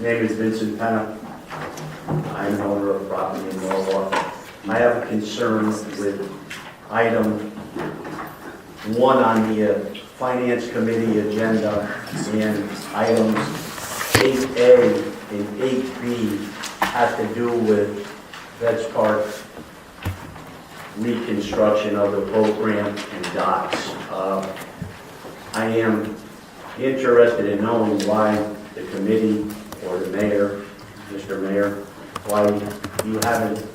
name is Vincent Penna. I'm an owner of property in Norwalk. I have a concern with item 1 on the Finance Committee agenda, and items 8A and 8B have to do with Vets Park reconstruction of the program and docks. I am interested in knowing why the committee or the mayor, Mr. Mayor, why you haven't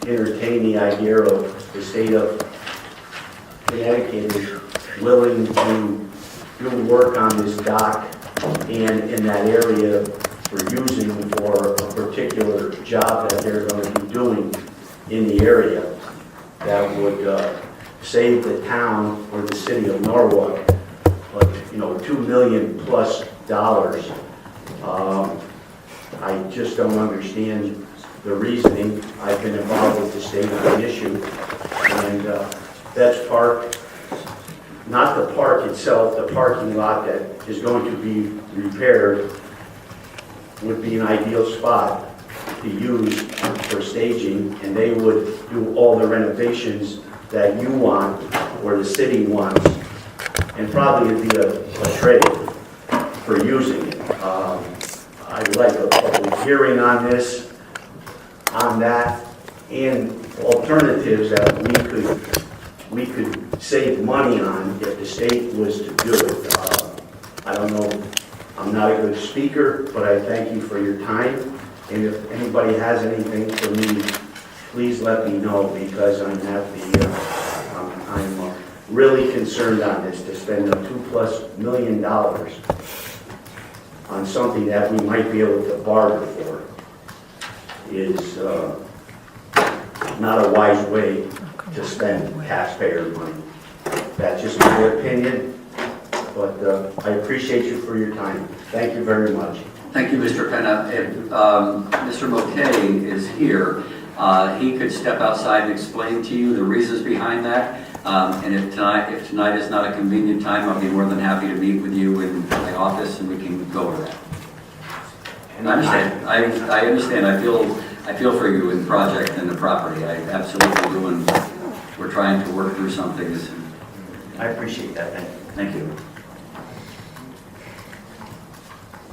entertained the idea of the state of Connecticut is willing to do work on this dock and in that area for using for a particular job that they're going to be doing in the area that would save the town or the city of Norwalk, $2 million plus. I just don't understand the reasoning. I've been involved with the state on the issue, and that's park, not the park itself, the parking lot that is going to be repaired would be an ideal spot to use for staging, and they would do all the renovations that you want or the city wants, and probably it'd be a trade for using it. I'd like a public hearing on this, on that, and alternatives that we could save money on if the state was to do it. I don't know, I'm not a good speaker, but I thank you for your time. And if anybody has anything for me, please let me know, because I'm really concerned on this, to spend $2+ million on something that we might be able to barter for is not a wise way to spend taxpayer money. That's just my opinion, but I appreciate you for your time. Thank you very much. Thank you, Mr. Penna. If Mr. Mokay is here, he could step outside and explain to you the reasons behind that. And if tonight is not a convenient time, I'll be more than happy to meet with you in my office and we can go over that. And I understand. I understand. I feel for you in the project and the property. I absolutely do, and we're trying to work through something. I appreciate that. Thank you.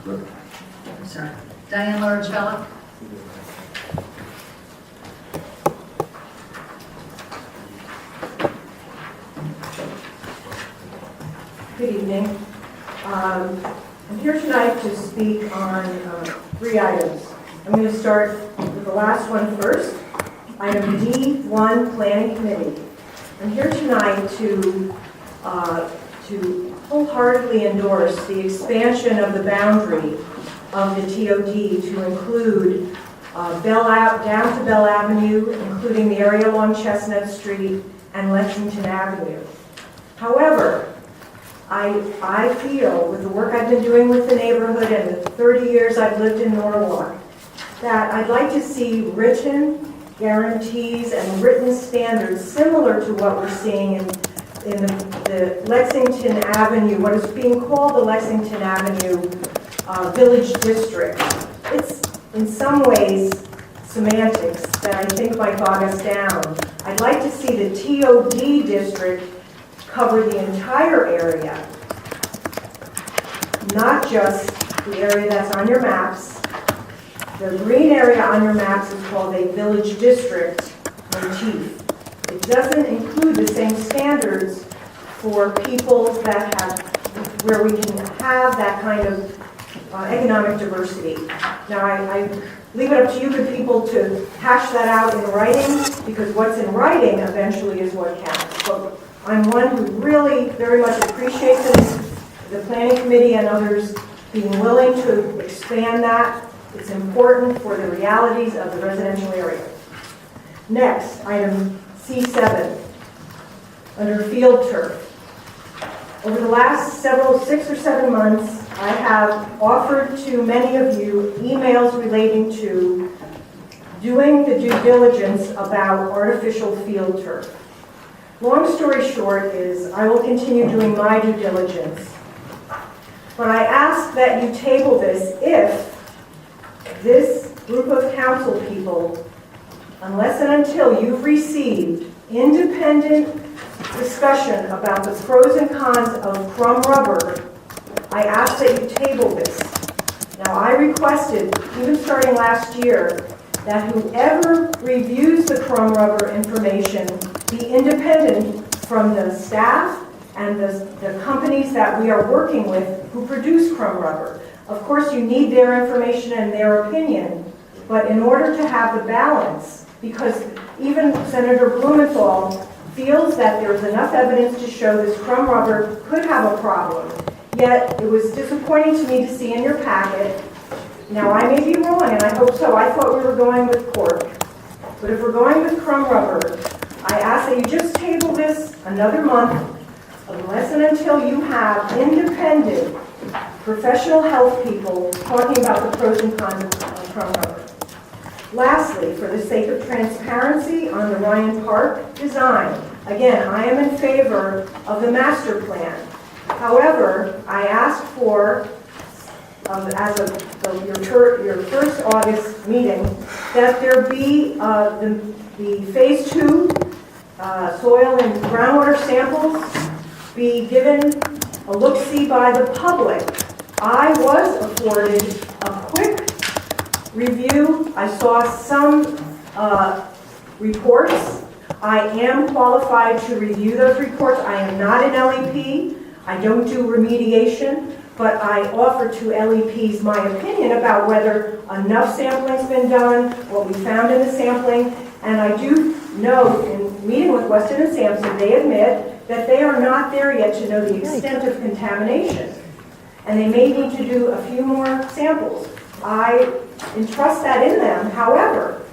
Thank you. Sorry. Diane Lorangella. Good evening. I'm here tonight to speak on 3 items. I'm going to start with the last one first. Item D1, Planning Committee. I'm here tonight to wholeheartedly endorse the expansion of the boundary of the TOD to include down to Bell Avenue, including the area along Chestnut Street and Lexington Avenue. However, I feel, with the work I've been doing with the neighborhood and the 30 years I've lived in Norwalk, that I'd like to see written guarantees and written standards similar to what we're seeing in the Lexington Avenue, what is being called the Lexington Avenue Village District. It's in some ways semantics that I think might bog us down. I'd like to see the TOD district cover the entire area, not just the area that's on your maps. The green area on your maps is called a village district motif. It doesn't include the same standards for people that have, where we can have that kind of economic diversity. Now, I leave it up to you good people to hash that out in writing, because what's in writing eventually is what counts. But I'm one who really very much appreciates the Planning Committee and others being willing to expand that. It's important for the realities of the residential area. Next, item C7, under field turf. Over the last 6 or 7 months, I have offered to many of you emails relating to doing the due diligence about artificial field turf. Long story short is I will continue doing my due diligence. But I ask that you table this if this group of council people, unless and until you've received independent discussion about the pros and cons of crumb rubber, I ask that you table this. Now, I requested, even starting last year, that whoever reviews the crumb rubber information be independent from the staff and the companies that we are working with who produce crumb rubber. Of course, you need their information and their opinion, but in order to have the balance, because even Senator Blumenthal feels that there's enough evidence to show this crumb rubber could have a problem, yet it was disappointing to me to see in your packet. Now, I may be wrong, and I hope so. I thought we were going with cork. But if we're going with crumb rubber, I ask that you just table this another month, unless and until you have independent professional health people talking about the pros and cons of crumb rubber. Lastly, for the sake of transparency on the Ryan Park design, again, I am in favor of the master plan. However, I asked for, as of your first August meeting, that there be the phase 2 soil and groundwater samples be given a look-see by the public. I was afforded a quick review. I saw some reports. I am qualified to review those reports. I am not an LEP. I don't do remediation, but I offer to LEPs my opinion about whether enough sampling's been done, what we found in the sampling, and I do know in meeting with Weston and Sampson, they admit that they are not there yet to know the extent of contamination, and they may need to do a few more samples. I entrust that in them. However,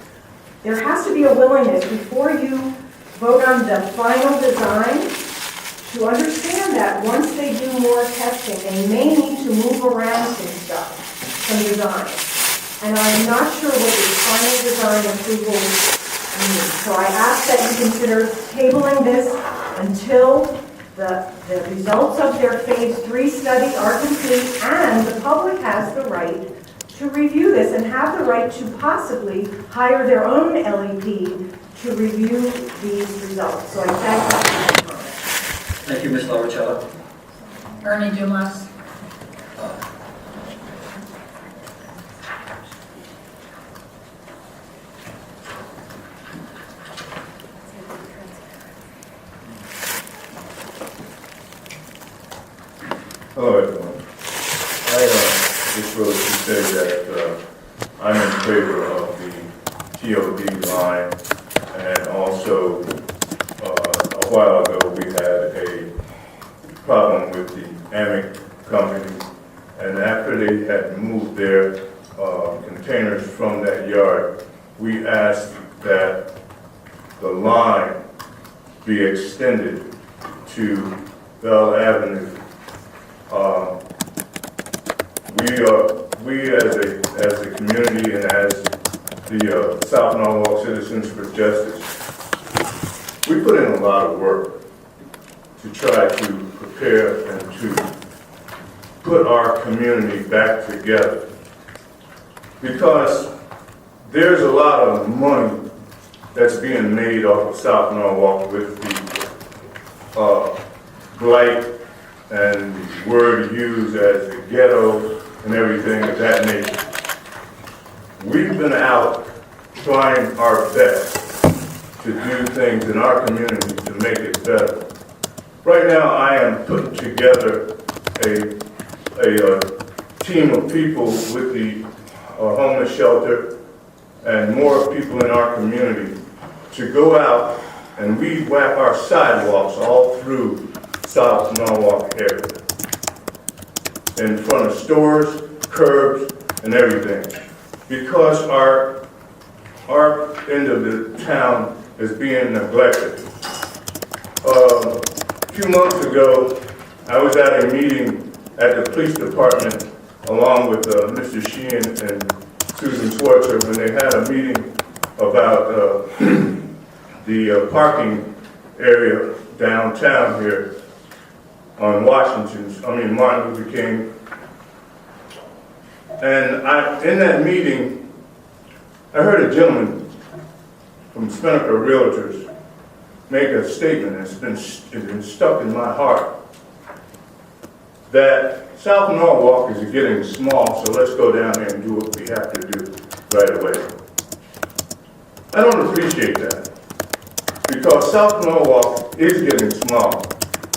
there has to be a willingness before you vote on the final design to understand that once they do more testing, they may need to move around some stuff, some design. And I'm not sure what the final design approval means. So I ask that you consider tabling this until the results of their phase 3 study are complete and the public has the right to review this and have the right to possibly hire their own LEP to review these results. So I thank you for your comment. Thank you, Ms. Lauricella. Ernie Dumas. Hello, everyone. I just wrote to say that I'm in favor of the TOD line, and also a while ago we had a problem with the Amic company, and after they had moved their containers from that yard, we asked that the line be extended to Bell Avenue. We as a community and as the South Norwalk Citizens for Justice, we put in a lot of work to try to prepare and to put our community back together, because there's a lot of money that's being made off of South Norwalk with the blight and the word used as the ghetto and everything of that nature. We've been out trying our best to do things in our community to make it better. Right now, I am putting together a team of people with the homeless shelter and more people in our community to go out and weed whack our sidewalks all through South Norwalk area, in front of stores, curbs, and everything, because our end of the town is being neglected. A few months ago, I was at a meeting at the police department along with Mr. Sheehan and Susan Schwartzer when they had a meeting about the parking area downtown here on Martin Luther King And in that meeting, I heard a gentleman from Spinnaker Realtors make a statement that's been stuck in my heart, that South Norwalk is getting small, so let's go down there and do what we have to do right away. I don't appreciate that, because South Norwalk is getting small,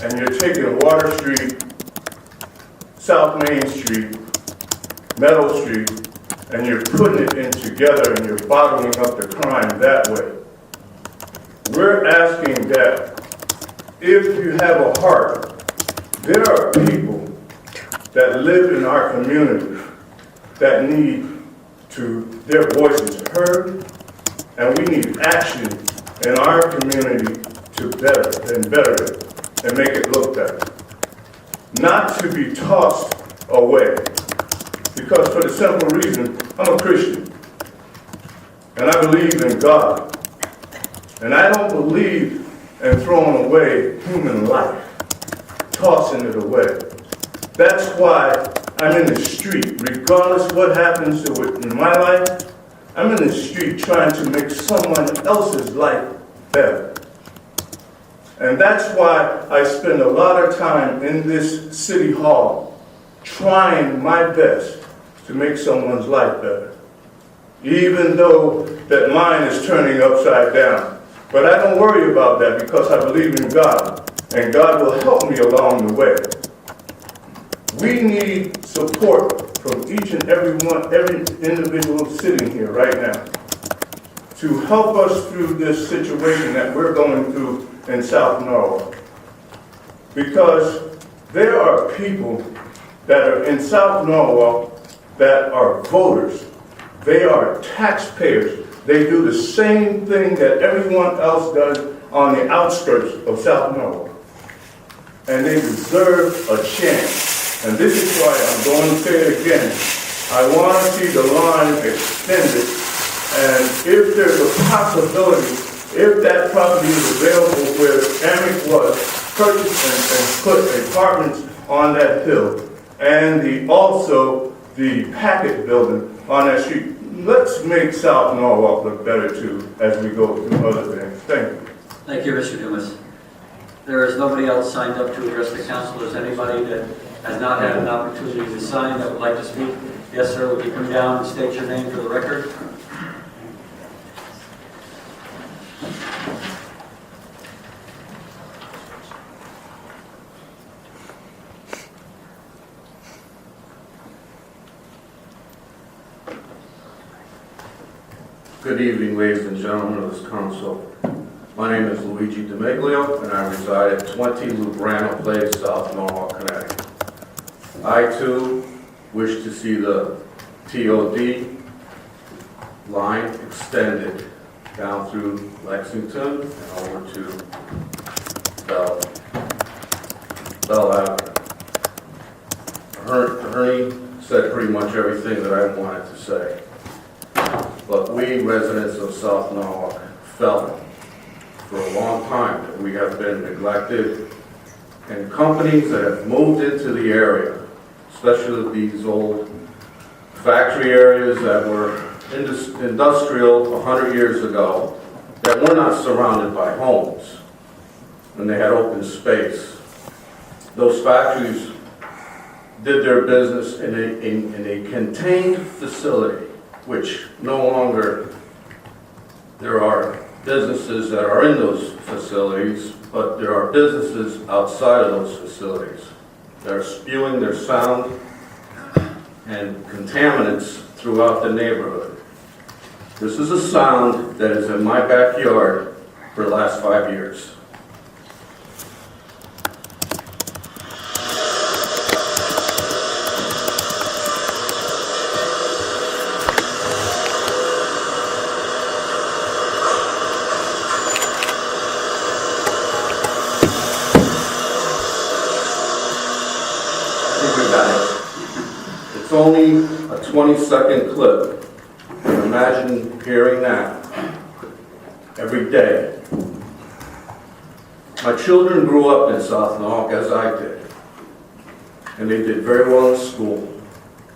and you're taking Water Street, South Main Street, Meadow Street, and you're putting it in together and you're bottling up the crime that way. We're asking that if you have a heart, there are people that live in our community that need their voices heard, and we need action in our community to better it and make it look better. Not to be tossed away. Because for the simple reason, I'm a Christian. And I believe in God. And I don't believe in throwing away human life, tossing it away. That's why I'm in the street. Regardless what happens to it in my life, I'm in the street trying to make someone else's life better. And that's why I spend a lot of time in this city hall trying my best to make someone's life better, even though that mine is turning upside down. But I don't worry about that because I believe in God, and God will help me along the way. We need support from each and every individual sitting here right now to help us through this situation that we're going through in South Norwalk. Because there are people that are in South Norwalk that are voters. They are taxpayers. They do the same thing that everyone else does on the outskirts of South Norwalk. And they deserve a chance. And this is why I'm going to say it again. I want to see the line extended. And if there's a possibility, if that property is available where Amic was, purchase and put apartments on that hill, and also the Packet building on that street. Let's make South Norwalk look better too as we go through other things. Thank you. Thank you, Mr. Dumas. There is nobody else signed up to address the council. Is anybody that has not had an opportunity to sign that would like to speak? Yes, sir. Would you come down and state your name for the record? Good evening, ladies and gentlemen of this council. My name is Luigi DiMiglio, and I reside at 20 Lubrano Place, South Norwalk, Connecticut. I, too, wish to see the TOD line extended down through Lexington and over to Bell Avenue. Ernie said pretty much everything that I wanted to say. But we, residents of South Norwalk, felt for a long time that we have been neglected, and companies that have moved into the area, especially these old factory areas that were industrial 100 years ago, that were not surrounded by homes, and they had open space. Those factories did their business in a contained facility, which no longer, there are businesses that are in those facilities, but there are businesses outside of those facilities that are spewing their sound and contaminants throughout the neighborhood. This is a sound that is in my backyard for the last 5 years. It's only a 20-second clip. Imagine hearing that every day. My children grew up in South Norwalk as I did, and they did very well in school.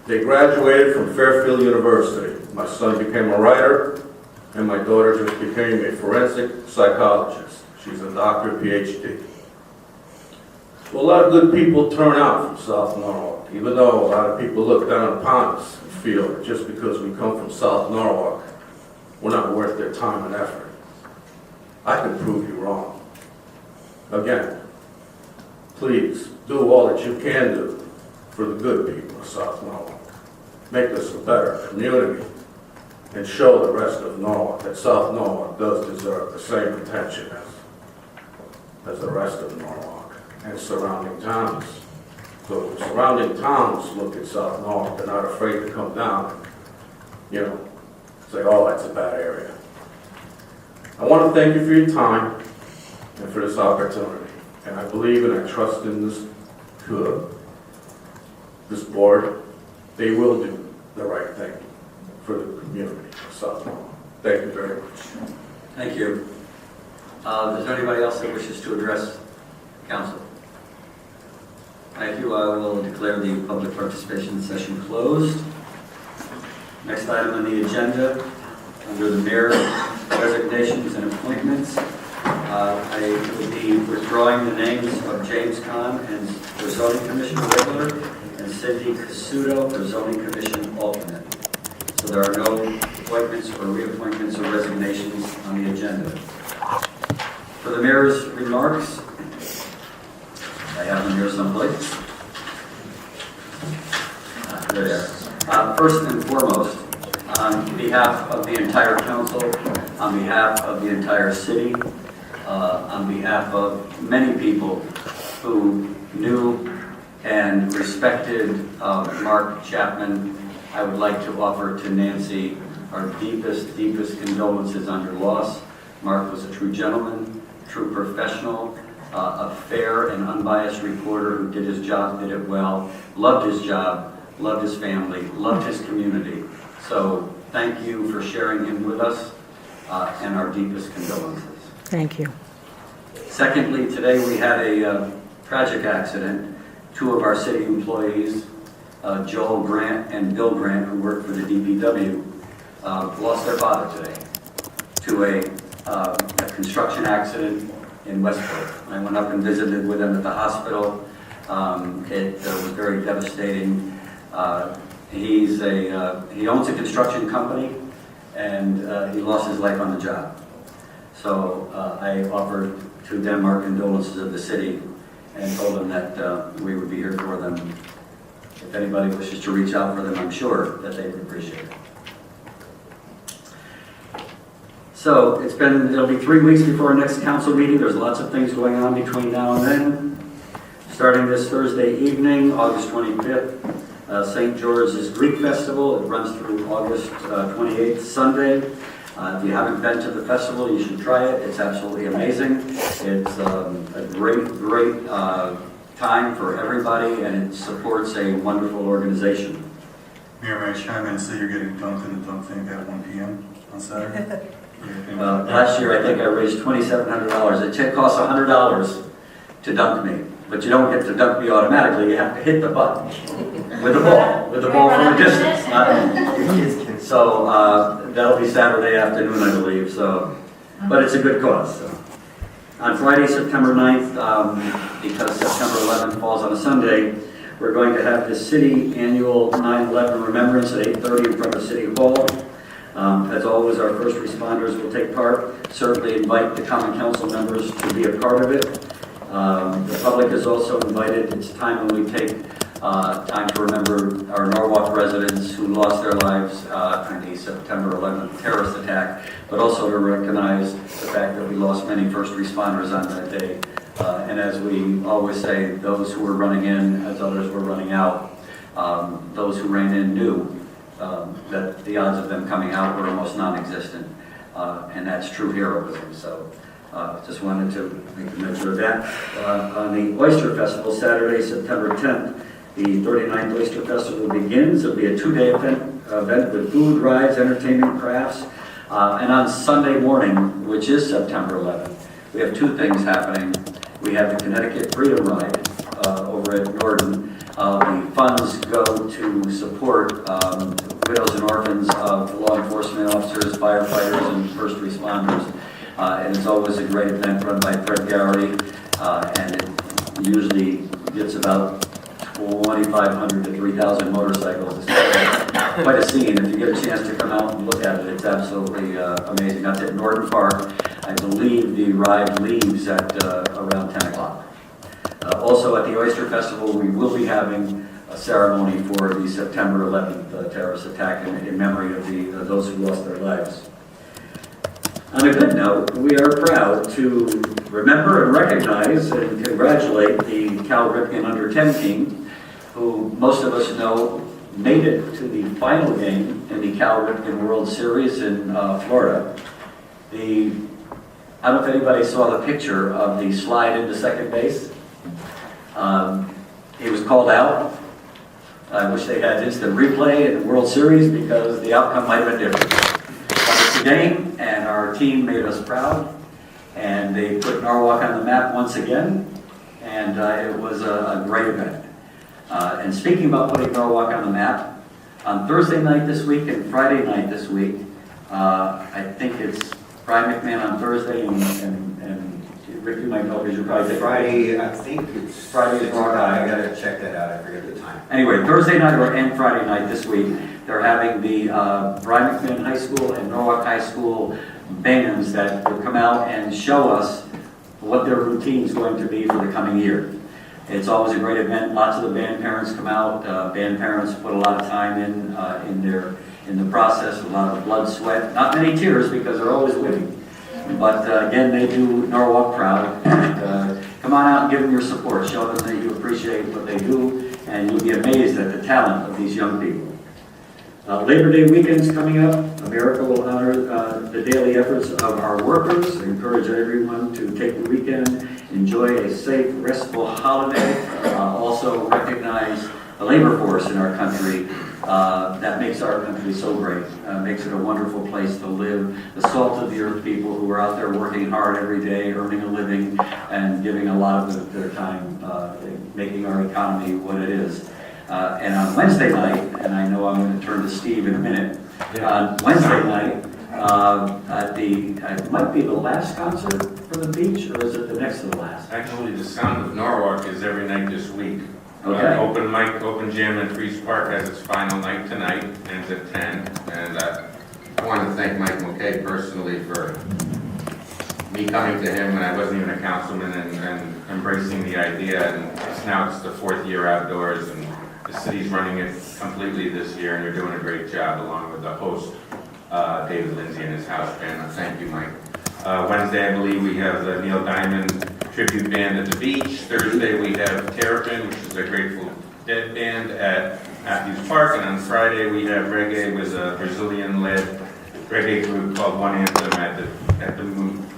They graduated from Fairfield University. My son became a writer, and my daughter just became a forensic psychologist. She's a doctor, PhD. So a lot of good people turn out from South Norwalk, even though a lot of people look down upon us and feel that just because we come from South Norwalk, we're not worth their time and effort. I can prove you wrong. Again, please do all that you can do for the good people of South Norwalk. Make us a better community and show the rest of Norwalk that South Norwalk does deserve the same attention as the rest of Norwalk and surrounding towns. So if surrounding towns look at South Norwalk, they're not afraid to come down and, say, oh, that's a bad area. I want to thank you for your time and for this opportunity. And I believe and I trust in this board. They will do the right thing for the community of South Norwalk. Thank you very much. Thank you. Is there anybody else that wishes to address council? Thank you. I will declare the public participation session closed. Next item on the agenda, under the mayor's resignations and appointments, I will be withdrawing the names of James Kahn and for zoning commission regular and Cindy Casuto for zoning commission alternate. So there are no appointments or reappointments or resignations on the agenda. For the mayor's remarks, I have them here someplace. There. First and foremost, on behalf of the entire council, on behalf of the entire city, on behalf of many people who knew and respected Mark Chapman, I would like to offer to Nancy our deepest, deepest condolences on your loss. Mark was a true gentleman, true professional, a fair and unbiased reporter who did his job, did it well, loved his job, loved his family, loved his community. So thank you for sharing him with us, and our deepest condolences. Thank you. Secondly, today we had a tragic accident. Two of our city employees, Joel Grant and Bill Grant, who work for the DPW, lost their father today to a construction accident in Westport. I went up and visited with them at the hospital. It was very devastating. He owns a construction company, and he lost his life on the job. So I offered to them our condolences of the city and told them that we would be here for them. If anybody wishes to reach out for them, I'm sure that they would appreciate it. So it'll be 3 weeks before our next council meeting. There's lots of things going on between now and then. Starting this Thursday evening, August 25th, St. George's Greek Festival. It runs through August 28th, Sunday. If you haven't been to the festival, you should try it. It's absolutely amazing. It's a great time for everybody, and it supports a wonderful organization. Mayor, may I chime in and say you're getting dunked in the dunk tank at 1 p.m. on Saturday? Last year, I think I raised $2,700. It costs $100 to dunk me, but you don't get to dunk me automatically. You have to hit the button with the ball from a distance. So that'll be Saturday afternoon, I believe. So, but it's a good cause. So. On Friday, September 9th, because September 11th falls on a Sunday, we're going to have the city annual 9/11 remembrance at 8:30 in front of City Hall. As always, our first responders will take part. Certainly invite the common council members to be a part of it. The public is also invited. It's time when we take time to remember our Norwalk residents who lost their lives in the September 11th terrorist attack, but also to recognize the fact that we lost many first responders on that day. And as we always say, those who were running in as others were running out, those who ran in knew that the odds of them coming out were almost non-existent. And that's true heroism. So just wanted to make a mention of that. On the Oyster Festival, Saturday, September 10th, the 39th Oyster Festival begins. It'll be a 2-day event with food, rides, entertainment, crafts. And on Sunday morning, which is September 11th, we have two things happening. We have the Connecticut Freedom Ride over at Norton. The funds go to support widows and orphans of law enforcement officers, firefighters, and first responders. And it's always a great event run by Fred Garrity, and it usually gets about 2,500 to 3,000 motorcycles. It's quite a scene. If you get a chance to come out and look at it, it's absolutely amazing. That's at Norton Park. I believe the ride leaves at around 10 o'clock. Also at the Oyster Festival, we will be having a ceremony for the September 11th terrorist attack in memory of those who lost their lives. On a good note, we are proud to remember and recognize and congratulate the Cal Ripken Under-10 team, who most of us know made it to the final game in the Cal Ripken World Series in Florida. I don't know if anybody saw the picture of the slide into second base. He was called out. I wish they had instant replay in the World Series because the outcome might have been different. But it's a game, and our team made us proud, and they put Norwalk on the map once again, and it was a great event. And speaking about putting Norwalk on the map, on Thursday night this week and Friday night this week, I think it's Brian McMahon on Thursday and Rick, you might know because you're probably Friday, I think it's Friday is Rock I Night. gotta check that out, I forget the time. Anyway, Thursday night and Friday night this week, they're having the Brian McMahon High School and Norwalk High School bands that will come out and show us what their routine is going to be for the coming year. It's always a great event. Lots of the band parents come out. Band parents put a lot of time in the process, a lot of blood, sweat, not many tears because they're always winning. But again, they do Norwalk proud. And, come on out and give them your support. Show them that you appreciate what they do, and you'll be amazed at the talent of these young people. Labor Day weekend's coming up. America will honor the daily efforts of our workers. I encourage everyone to take the weekend, enjoy a safe, restful holiday. Also recognize the labor force in our country that makes our country so great, makes it a wonderful place to live. The salt of the earth people who are out there working hard every day, earning a living, and giving a lot of their time making our economy what it is. And on Wednesday night, and I know I'm going to turn to Steve in a minute, on Wednesday night, it might be the last concert for the beach, or is it the next to the last? Actually, the Sound of Norwalk is every night this week. Okay. Open mic, open jam in Freeze Park has its final night tonight, ends at 10. And I want to thank Mike McKay personally for me coming to him when I wasn't even a councilman and embracing the idea. And now it's the fourth year outdoors, and the city's running it completely this year, and you're doing a great job along with the host, David Lindsay and his house band. Thank you, Mike. Wednesday, I believe we have the Neil Diamond tribute band at the beach. Thursday, we have Terrapin, which is a Grateful Dead band at Matthews Park. And on Friday, we have reggae with a Brazilian-led reggae group called One Anthem at the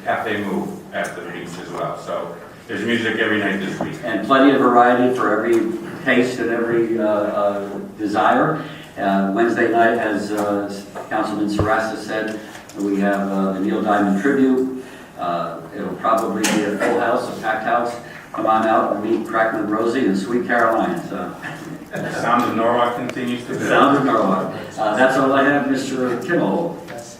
Cafe Move at the beach as well. So there's music every night this week. And plenty of variety for every taste and every desire. Wednesday night, as Councilman Sarasta said, we have the Neil Diamond tribute. It'll probably be a full house, a packed house. Come on out and meet Crackman Rosie and Sweet Caroline. So. The Sound of Norwalk continues to build. Sound of Norwalk. That's all I have, Mr. Kimmel. Yes.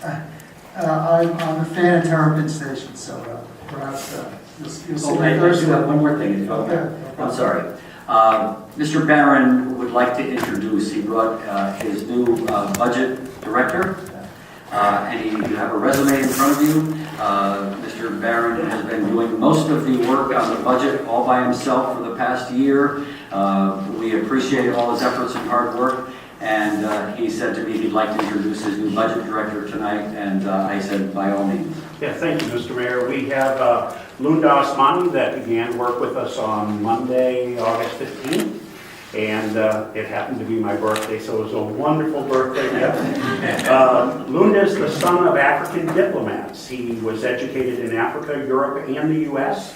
I'm a fan of Terrapin Station, so perhaps you'll see me I do Thursday. have one more thing. Okay. I'm sorry. Mr. Barron would like to introduce, he brought his new budget director. And you have a resume in front of you. Mr. Barron has been doing most of the work on the budget all by himself for the past year. We appreciate all his efforts and hard work. And he said to me he'd like to introduce his new budget director tonight. And I said, by all means. Yeah, thank you, Mr. Mayor. We have Lunda Osmani that began work with us on Monday, August 15th. And it happened to be my birthday, so it was a wonderful birthday gift. Lunda is the son of African diplomats. He was educated in Africa, Europe, and the U.S.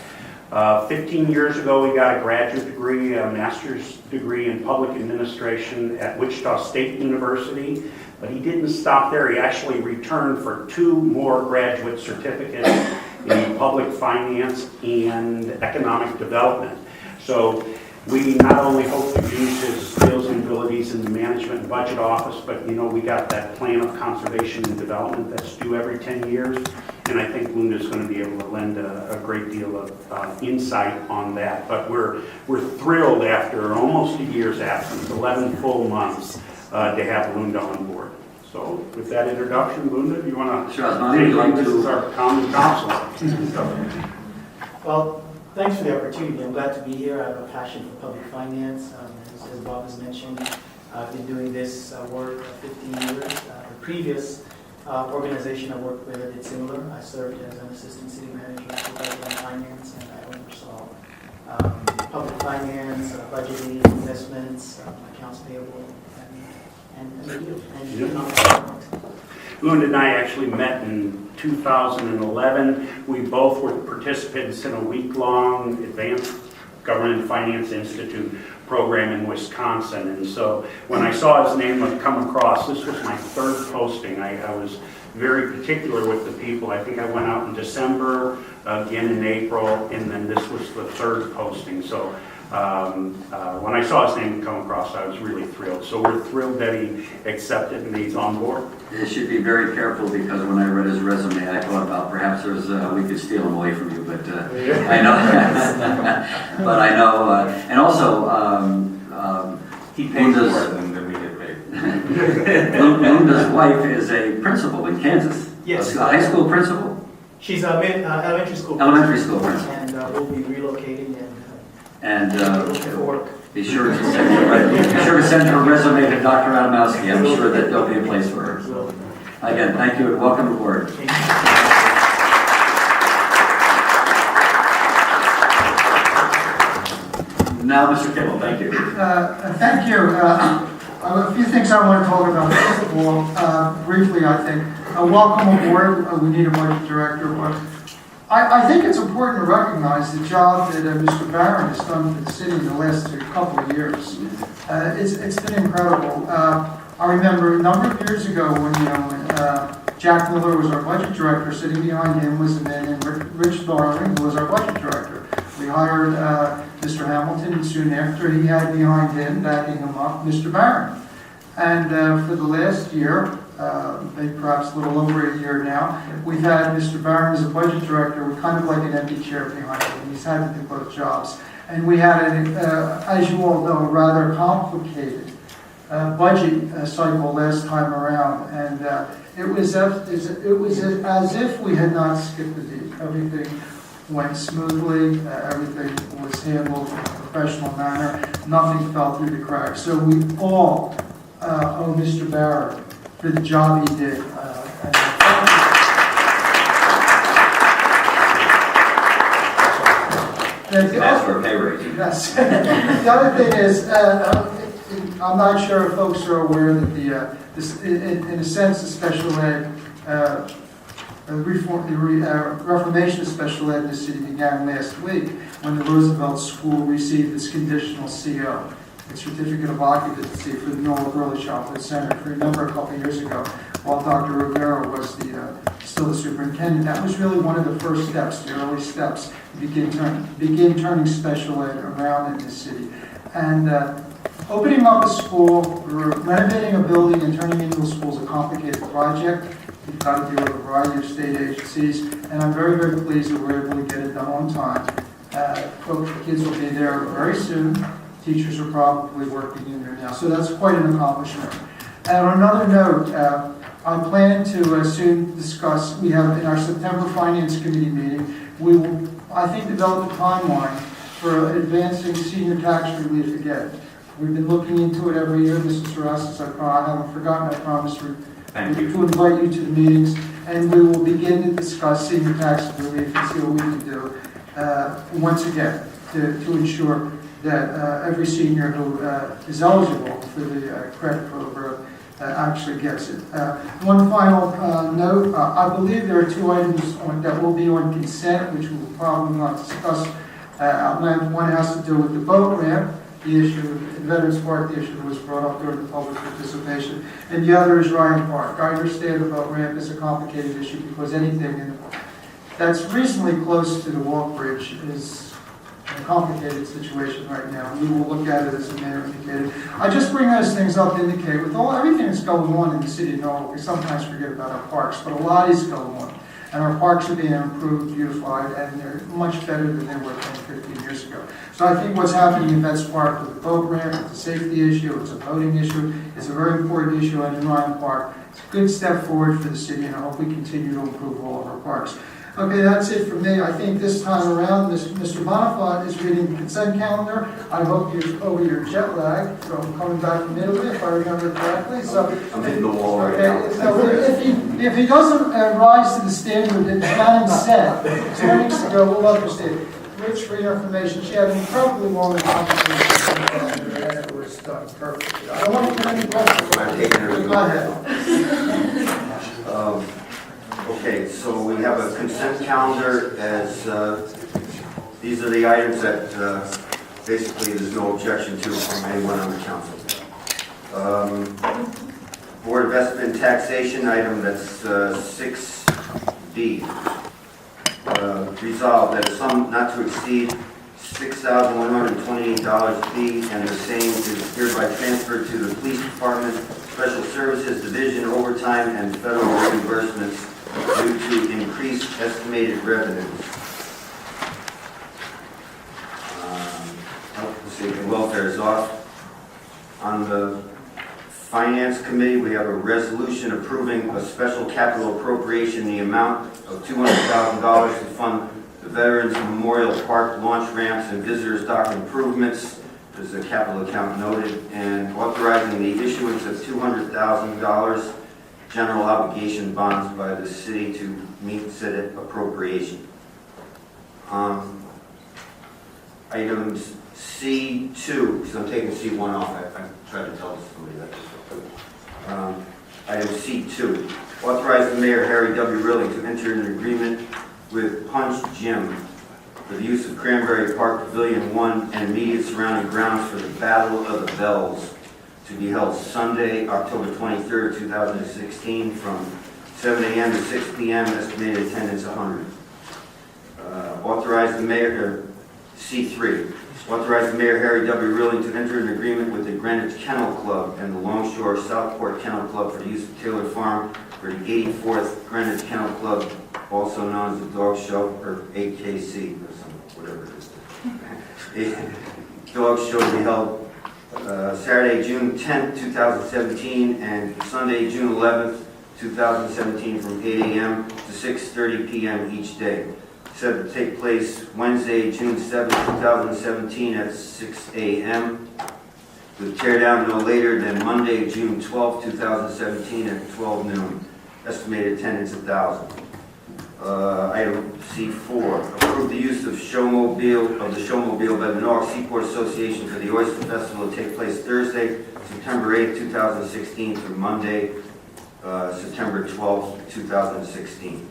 15 years ago, he got a graduate degree, a master's degree in public administration at Wichita State University. But he didn't stop there. He actually returned for 2 more graduate certificates in public finance and economic development. So We not only hope to use his skills and abilities in the management and budget office, but we got that plan of conservation and development that's due every 10 years. And I think Lunda's going to be able to lend a great deal of insight on that. But we're thrilled after almost a year's absence, 11 full months, to have Lunda on board. So with that introduction, Lunda, do you want to? Sure, Osmani, would you like This is to? our common council. Well, thanks for the opportunity. I'm glad to be here. I have a passion for public finance. As Bob has mentioned, I've been doing this work for 15 years. The previous organization I worked with did similar. I served as an assistant city manager for budget and finance, and I oversaw public finance, budgeting, investments, accounts payable, and the deal. Lunda and I actually met in 2011. We both were participants in a week-long Advanced Government and Finance Institute program in Wisconsin. And so when I saw his name come across, this was my third posting. I was very particular with the people. I think I went out in December, again in April, and then this was the third posting. So when I saw his name come across, I was really thrilled. So we're thrilled that he accepted and he's on board. You should be very careful, because when I read his resume, I thought about perhaps we could steal him away from you, but I know. But I know, and also he pays More us. than we get paid. Lunda's wife is a principal in Kansas. Yes. A high school principal? She's a elementary school. Elementary school principal. And we'll be relocating And looking for work. be sure to send her resume to Dr. Adamowski. I'm sure that there'll be a place for her. So, again, thank you and welcome aboard. Now, Mr. Kimball, thank you. Thank you. A few things I want to talk about. First of all, briefly, I think, welcome aboard. We need a budget director. But I think it's important to recognize the job that Mr. Barron has done for the city in the last couple of years. It's been incredible. I remember a number of years ago when Jack Miller was our budget director. Sitting behind him was a man named Rich Darling, who was our budget director. We hired Mr. Hamilton, and soon after he had behind him, backing him up, Mr. Barron. And for the last year, maybe perhaps a little over a year now, we've had Mr. Barron as a budget director with kind of like an empty chair behind him. He's had to do both jobs. And we had, as you all know, a rather complicated budget cycle last time around. And it was as if we had not skipped a beat. Everything went smoothly, everything was handled in a professional manner, nothing fell through the cracks. So we all owe Mr. Barron for the job he did. Ask for a pay raise. Yes. The other thing is, I'm not sure if folks are aware that in a sense, the special ed the reformation of special ed in the city began last week when the Roosevelt School received its conditional CO, its certificate of occupancy for the Norwalk Early Childhood Center. If you remember a couple of years ago, while Dr. Rivera was still the superintendent, that was really one of the first steps, the early steps, to begin turning special ed around in this city. And opening up a school, renovating a building and turning it into a school is a complicated project. We've got to deal with a variety of state agencies, and I'm very, very pleased that we're able to get it done on time. Kids will be there very soon. Teachers are probably working in there now, so that's quite an accomplishment. And on another note, I plan to soon discuss, we have in our September Finance Committee meeting, we will, I think, develop a timeline for advancing senior tax relief again. We've been looking into it every year. Mrs. Sarasas, I haven't forgotten, I promise to invite you to the meetings, and we will begin to discuss senior tax relief and see what we can do once again to ensure that every senior who is eligible for the credit program actually gets it. One final note, I believe there are two items that will be on consent, which we will probably not discuss. One has to do with the boat ramp, the issue, in Veterans Park, the issue that was brought up during the public participation, and the other is Ryan Park. I understand the boat ramp is a complicated issue because anything that's reasonably close to the walk bridge is in a complicated situation right now. We will look at it, as the mayor indicated. I just bring those things up to indicate, with everything that's going on in the city of Norwalk, we sometimes forget about our parks, but a lot is going on. And our parks are being improved, beautified, and they're much better than they were 10, 15 years ago. So I think what's happening in Vets Park with the boat ramp, it's a safety issue, it's a voting issue, it's a very important issue in Ryan Park. It's a good step forward for the city, and I hope we continue to improve all of our parks. Okay, that's it for me. I think this time around, Mr. Bonifant is reading the consent calendar. I hope you're over your jet lag from coming back from Italy, if I remember correctly. So, I'm hitting the wall right now. so if he doesn't rise to the standard that Shannon set 2 weeks ago, we'll understand. Rich, for your information, she had an incredibly long and complicated consent calendar, and it was done perfectly. I don't want to put any pressure. I'm taking everything. Go ahead. Okay, so we have a consent calendar as, these are the items that basically there's no objection to from anyone on the council. Board of Estimate and Taxation item, that's 6B. Resolved that a sum not to exceed $6,128 be and the same is hereby transferred to the Police Department, Special Services Division, overtime and federal reimbursements due to increased estimated revenues. Health and safety and welfare is off. On the Finance Committee, we have a resolution approving a special capital appropriation in the amount of $200,000 to fund the Veterans Memorial Park launch ramps and visitors dock improvements. There's a capital account noted, and authorizing the issuance of $200,000 general obligation bonds by the city to meet said appropriation. Items C2, because I'm taking C1 off. I tried to tell somebody that. Item C2, authorize the Mayor Harry W. Rilling to enter an agreement with Punch Gym for the use of Cranberry Park Pavilion 1 and immediate surrounding grounds for the Battle of the Bells to be held Sunday, October 23rd, 2016 from 7 a.m. to 6 p.m. Estimated attendance 100. Authorize the Mayor, C3, authorize the Mayor Harry W. Rilling to enter an agreement with the Greenwich Kennel Club and the Longshore Southport Kennel Club for the use of Taylor Farm for the 84th Greenwich Kennel Club, also known as the Dog Show, or AKC, or whatever it is. Dog Show will be held Saturday, June 10th, 2017, and Sunday, June 11th, 2017, from 8 a.m. to 6:30 p.m. each day. Set to take place Wednesday, June 7th, 2017, at 6 a.m. with teardown no later than Monday, June 12th, 2017, at 12 noon. Estimated attendance 1,000. Item C4, approve the use of the Showmobile by the Norwalk Seaport Association for the Oyster Festival to take place Thursday, September 8th, 2016 through Monday, September 12th, 2016.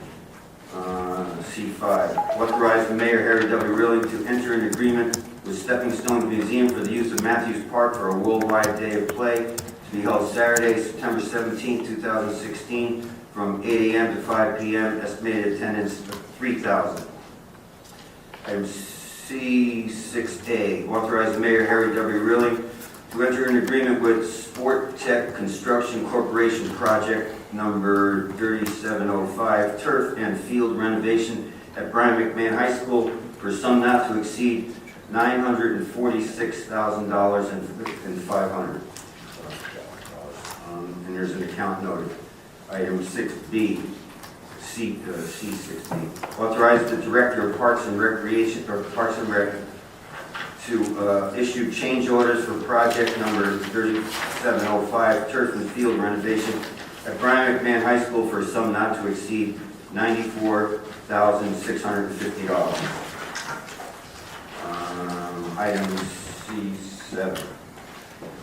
C5, authorize the Mayor Harry W. Rilling to enter an agreement with Stepping Stones Museum for the use of Matthews Park for a worldwide day of play to be held Saturday, September 17th, 2016 from 8 a.m. to 5 p.m. Estimated attendance of 3,000. Item C6A, authorize the Mayor Harry W. Rilling to enter an agreement with Sport Tech Construction Corporation project number 3705, turf and field renovation at Brian McMahon High School for a sum not to exceed $946,000 and $500. And there's an account noted. Item 6B, C6B, authorize the Director of Parks and Recreation, or Parks and Rec, to issue change orders for project number 3705, turf and field renovation at Brian McMahon High School for a sum not to exceed $94,650. Item C7,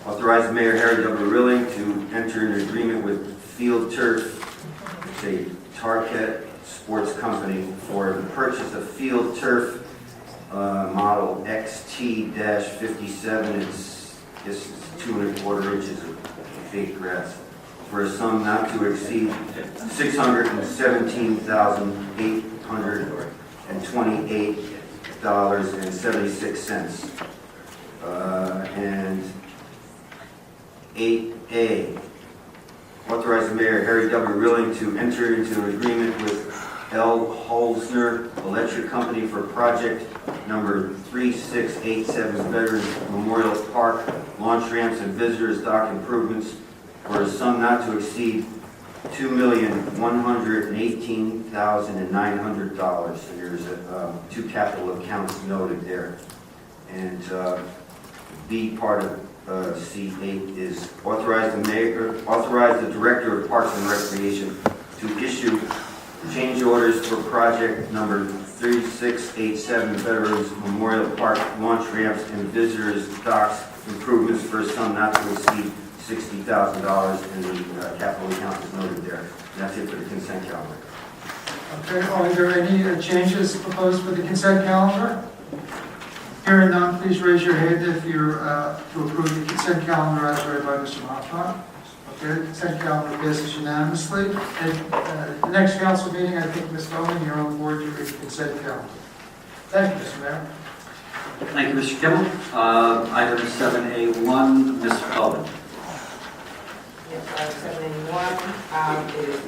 authorize the Mayor Harry W. Rilling to enter an agreement with Field Turf, it's a Target Sports Company, for the purchase of field turf model XT-57. It's 2¼ inches of fake grass for a sum not to exceed $617,828 $1,056.76. And 8A, authorize the Mayor Harry W. Rilling to enter into an agreement with L. Holzner Electric Company for project number 3687 Veterans Memorial Park launch ramps and visitors dock improvements for a sum not to exceed $2,118,900. And there's two capital accounts noted there. And B part of C8 is authorize the Director of Parks and Recreation to issue change orders for project number 3687 Veterans Memorial Park launch ramps and visitors docks improvements for a sum not to exceed $60,000, and the capital account is noted there. And that's it for the consent calendar. Okay, are there any changes proposed for the consent calendar? Hearing none, please raise your hand if you're to approve the consent calendar as read by Mr. Montauk. Okay, the consent calendar passes unanimously. And the next council meeting, I think, Ms. Bowman, you're on board to read the consent calendar. Thank you, Mr. Mayor. Thank you, Mr. Kimmel. Item 7A1, Ms. Bowman. Yes, item 781 is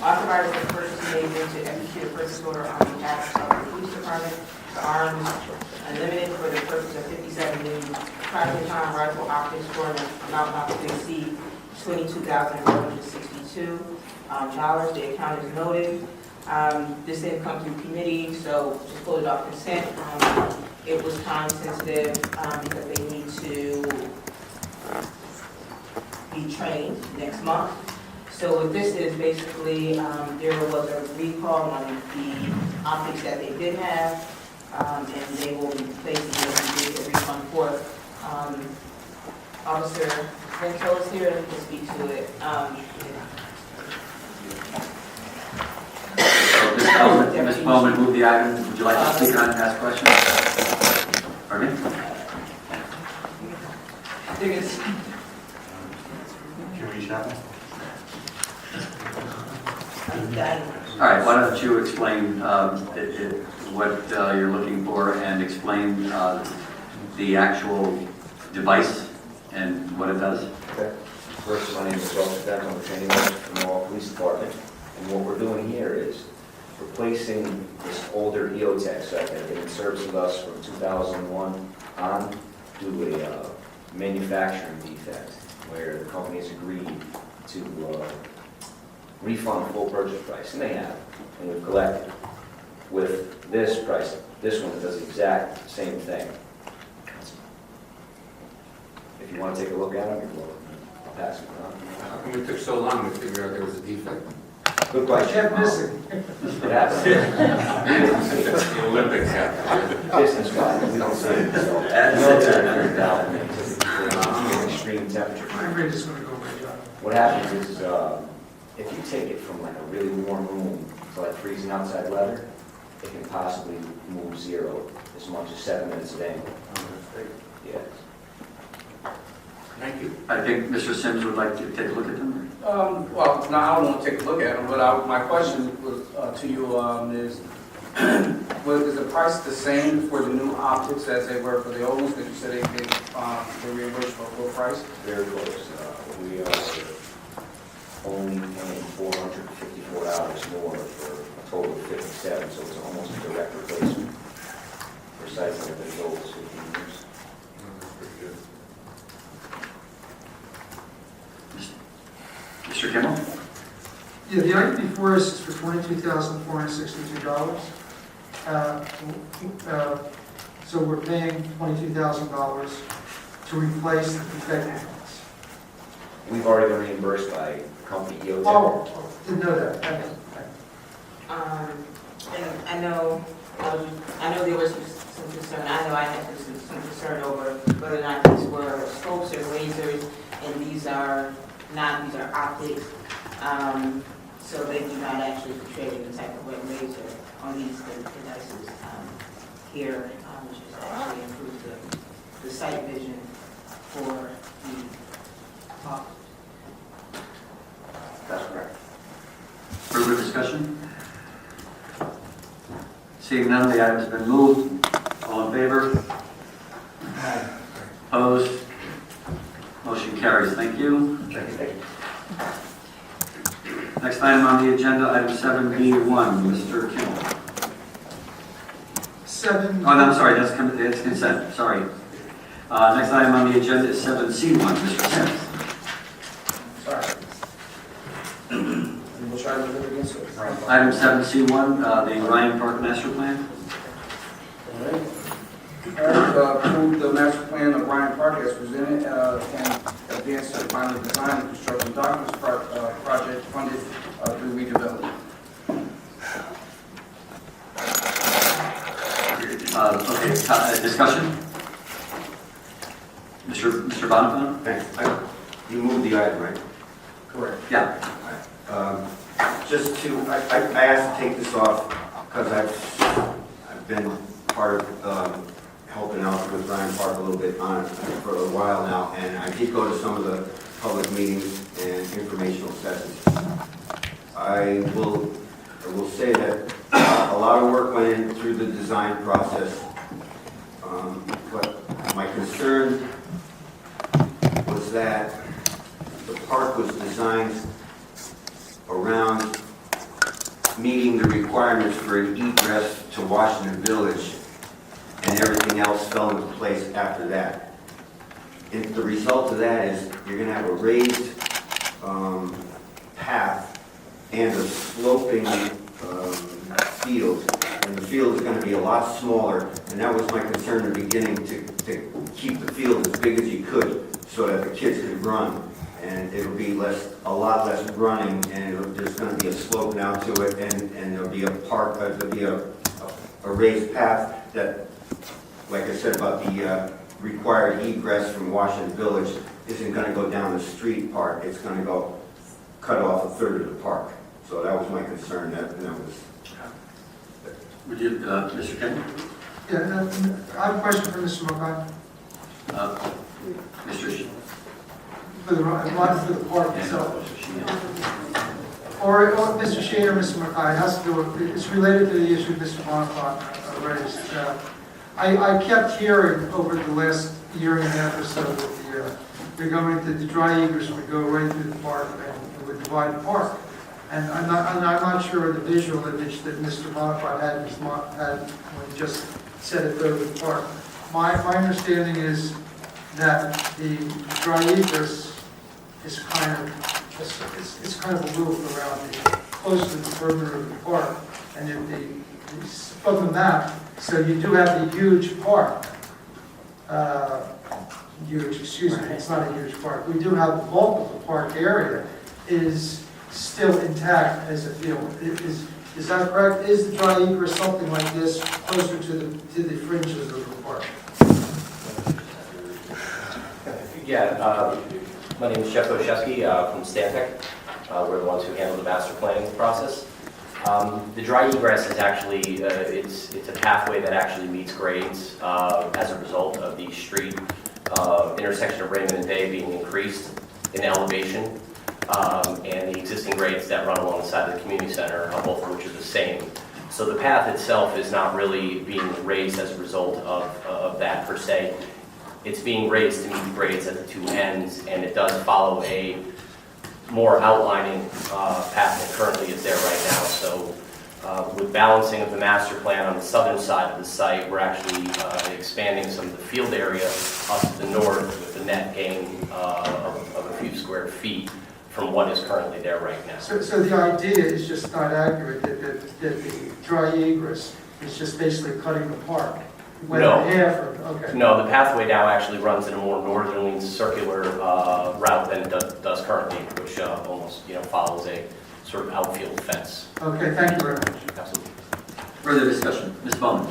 authorizing the purchase agent to execute a purchase order on behalf of the police department to Arms Unlimited for the purchase of 57 new private-time rifle optics for an amount not to exceed $22,162. The account is noted. This didn't come through committee, so just pulled it off consent. It was time sensitive because they need to be trained next month. So what this is basically, there was a recall on the optics that they did have, and they will be placing it and a refund for it. Officer Vento is here and can speak to it. Ms. Bowman, move the item. Would you like to speak on it and ask questions? Pardon me? Can we chat? All right, why don't you explain what you're looking for and explain the actual device and what it does? Okay. First, my name is Officer Vento. I'm a training officer from the Norwalk Police Department. And what we're doing here is replacing this older EOTech set that had been in service with us from 2001 on due to a manufacturing defect where the company has agreed to refund full purchase price, and they have, and we've collected. With this price, this one does the exact same thing. If you want to take a look at them, you're welcome. I'll pass it on. How come it took so long to figure out there was a defect? Good question. Kept missing. It happens. The Olympics happened. Business-wise, we don't see it, so. Extreme temperature. My rate is going to go way down. What happens is, if you take it from like a really warm room to like freezing outside weather, it can possibly move zero as much as 7 minutes of angle. Yes. Thank you. I think Mr. Sims would like to take a look at them. Well, no, I don't want to take a look at them, but my question was, to you is, is the price the same for the new optics as they were for the old ones? Because you said they reimbursed for full price? Very close. We are only paying $454 more for a total of 57, so it's almost a direct replacement for sites that have been sold as 15 years. Mr. Kimmel? Yeah, the item before us is for $22,462. So we're paying $22,000 to replace the defective ones. We've already been reimbursed by the company EOTech. Oh, didn't know that. Okay. And I know there was some concern, I know I had some concern over whether or not these were scopes or lasers, and these are not, these are optics. So they do not actually portray the type of red laser on these devices here, which is actually improve the sight vision for the talk. That's correct. Further discussion? Seeing none, the item's been moved. All in favor? Opposed? Motion carries. Thank you. Next item on the agenda, item 7B1, Mr. Kimmel. Oh, no, I'm sorry, that's consent, sorry. Next item on the agenda is 7C1, Mr. Smith. Sorry. We'll try to move it against it. Item 7C1, the Ryan Park Master Plan. All right. Approve the master plan of Ryan Park as presented and advance to the final design and construction documents project funded through redevelopment. Okay, discussion? Mr. Bonifant? Thanks. You moved the item, right? Correct. Yeah. Just to, I asked to take this off because I've been part of helping out with Ryan Park a little bit on it for a while now, and I did go to some of the public meetings and informational sessions. I will say that a lot of work went in through the design process, but my concern was that the park was designed around meeting the requirements for an egress to Washington Village, and everything else fell into place after that. And the result of that is you're going to have a raised path and a sloping field, and the field is going to be a lot smaller, and that was my concern in the beginning, to keep the field as big as you could so that the kids could run, and it'll be a lot less running, and there's going to be a slope now to it, and there'll be a park, there'll be a raised path that, like I said about the required egress from Washington Village, isn't going to go down the street part, it's going to go cut off a third of the park. So that was my concern, that was... Would you, Mr. Ken? Yeah, I have a question for Mr. McCarthy. Mr. For the park itself. Or Mr. Shea or Mr. McCarthy, it has to do with, it's related to the issue Mr. Bonifant raised. I kept hearing over the last year and a half or so that they're going to, the dry egress would go right through the park and would divide the park. And I'm not sure of the visual image that Mr. Bonifant had when he just said it over the park. My understanding is that the dry egress is kind of, it's kind of a loop around close to the perimeter of the park. And if from the map, so you do have the huge park. Excuse me, it's not a huge park. We do have the bulk of the park area is still intact as a field. Is that correct? Is the dry egress something like this closer to the fringes of the park? Yeah, my name is Jeff Oshesky from Stantec. We're the ones who handle the master planning process. The dry egress is actually, it's a pathway that actually meets grades as a result of the street intersection of Raymond and Day being increased in elevation, and the existing grades that run alongside of the community center, both of which are the same. So the path itself is not really being raised as a result of that per se. It's being raised to meet the grades at the two ends, and it does follow a more outlining path that currently is there right now. So with balancing of the master plan on the southern side of the site, we're actually expanding some of the field area up to the north with the net gain of a few square feet from what is currently there right now. So the idea is just not accurate, that the dry egress is just basically cutting the park. No. Okay. No, the pathway now actually runs in a more northerly circular route than it does currently, which almost follows a sort of outfield fence. Okay, thank you very much. Absolutely. Further discussion? Ms. Bowman?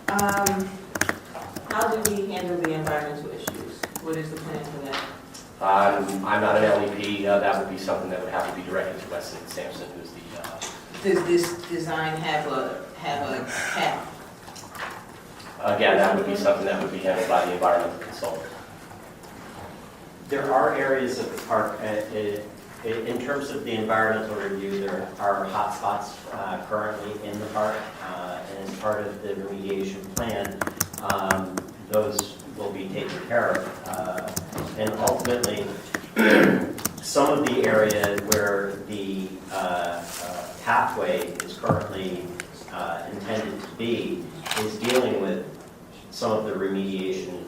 How do we handle the environmental issues? What is the plan for that? I'm not an LEP. That would be something that would have to be directed to Weston Sampson, who's the... Does this design have a cap? Again, that would be something that would be handled by the environmental consultant. There are areas of the park, in terms of the environmental review, there are hot spots currently in the park. part of the remediation plan, those will be taken care of. And ultimately, some of the area where the pathway is currently intended to be is dealing with some of the remediation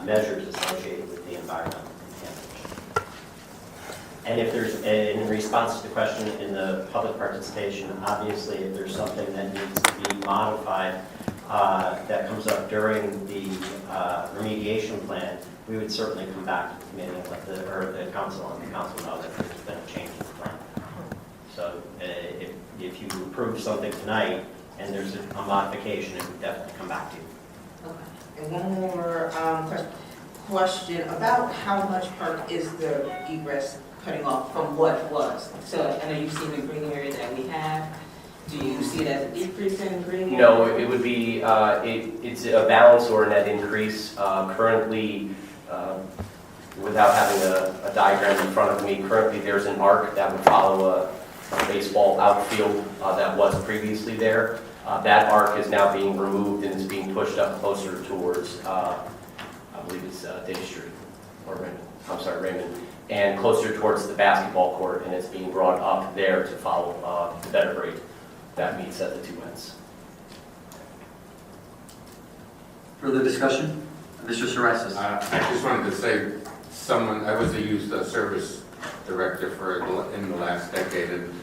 measures associated with the environmental contamination. And if there's, in response to the question in the public participation, obviously if there's something that needs to be modified that comes up during the remediation plan, we would certainly come back to the committee and let the council and the council know that there's been a change in the plan. So if you approve something tonight and there's a modification, it would definitely come back to you. Okay. And one more question about how much park is the egress cutting off from what was? So I know you've seen the green area that we have. Do you see it as a decrease in green area? No, it would be, it's a balance or a net increase. Currently, without having a diagram in front of me, currently there's an arc that would follow a baseball outfield that was previously there. That arc is now being removed and is being pushed up closer towards, I believe it's Day Street, or Raymond, I'm sorry, Raymond, and closer towards the basketball court, and it's being brought up there to follow the better grade that meets at the two ends. Further discussion? Mr. Sorasas. I just wanted to say, I was a youth service director in the last decade, and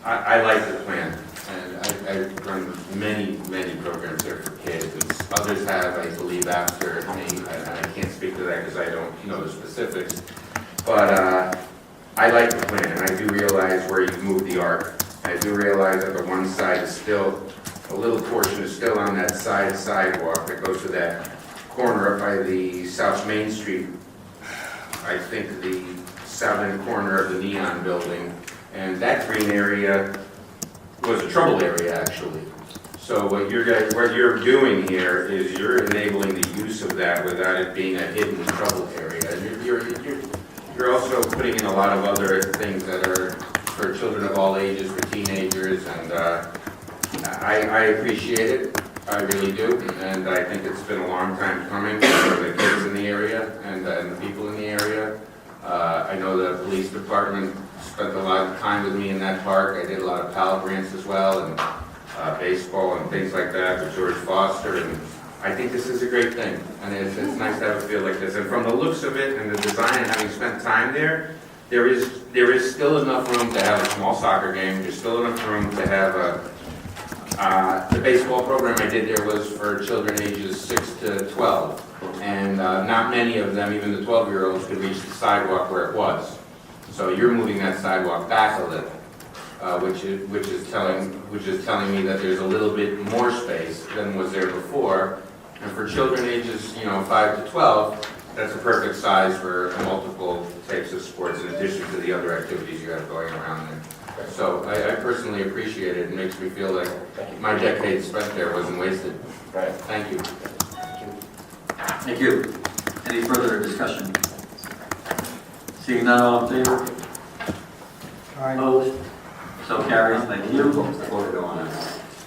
I like the plan. And I've run many programs there for kids, and others have, I believe, after me. I can't speak to that because I don't know the specifics. But I like the plan, and I do realize where you move the arc. I do realize that the one side is still, a little portion is still on that sidewalk that goes to that corner up by the South Main Street. I think the southern corner of the Neon Building. And that green area was a trouble area, actually. So what you're doing here is you're enabling the use of that without it being a hidden trouble area. And you're also putting in a lot of other things that are for children of all ages, for teenagers, and I appreciate it. I really do, and I think it's been a long time coming for the kids in the area and the people in the area. I know the police department spent a lot of time with me in that park. I did a lot of Pal grants as well, and baseball and things like that with George Foster, and I think this is a great thing, and it's nice to have a field like this. And from the looks of it and the design and having spent time there is still enough room to have a small soccer game. There's still enough room to have the baseball program I did there was for children ages 6 to 12, and not many of them, even the 12-year-olds, could reach the sidewalk where it was. So you're moving that sidewalk back a little, which is telling me that there's a little bit more space than was there before. And for children ages 5 to 12, that's a perfect size for multiple types of sports in addition to the other activities you have going around there. So I personally appreciate it. It makes me feel like my decade spent there wasn't wasted. Right. Thank you. Thank you. Any further discussion? Seeing none, all in favor? Opposed? So carries. Thank you. Voted on it.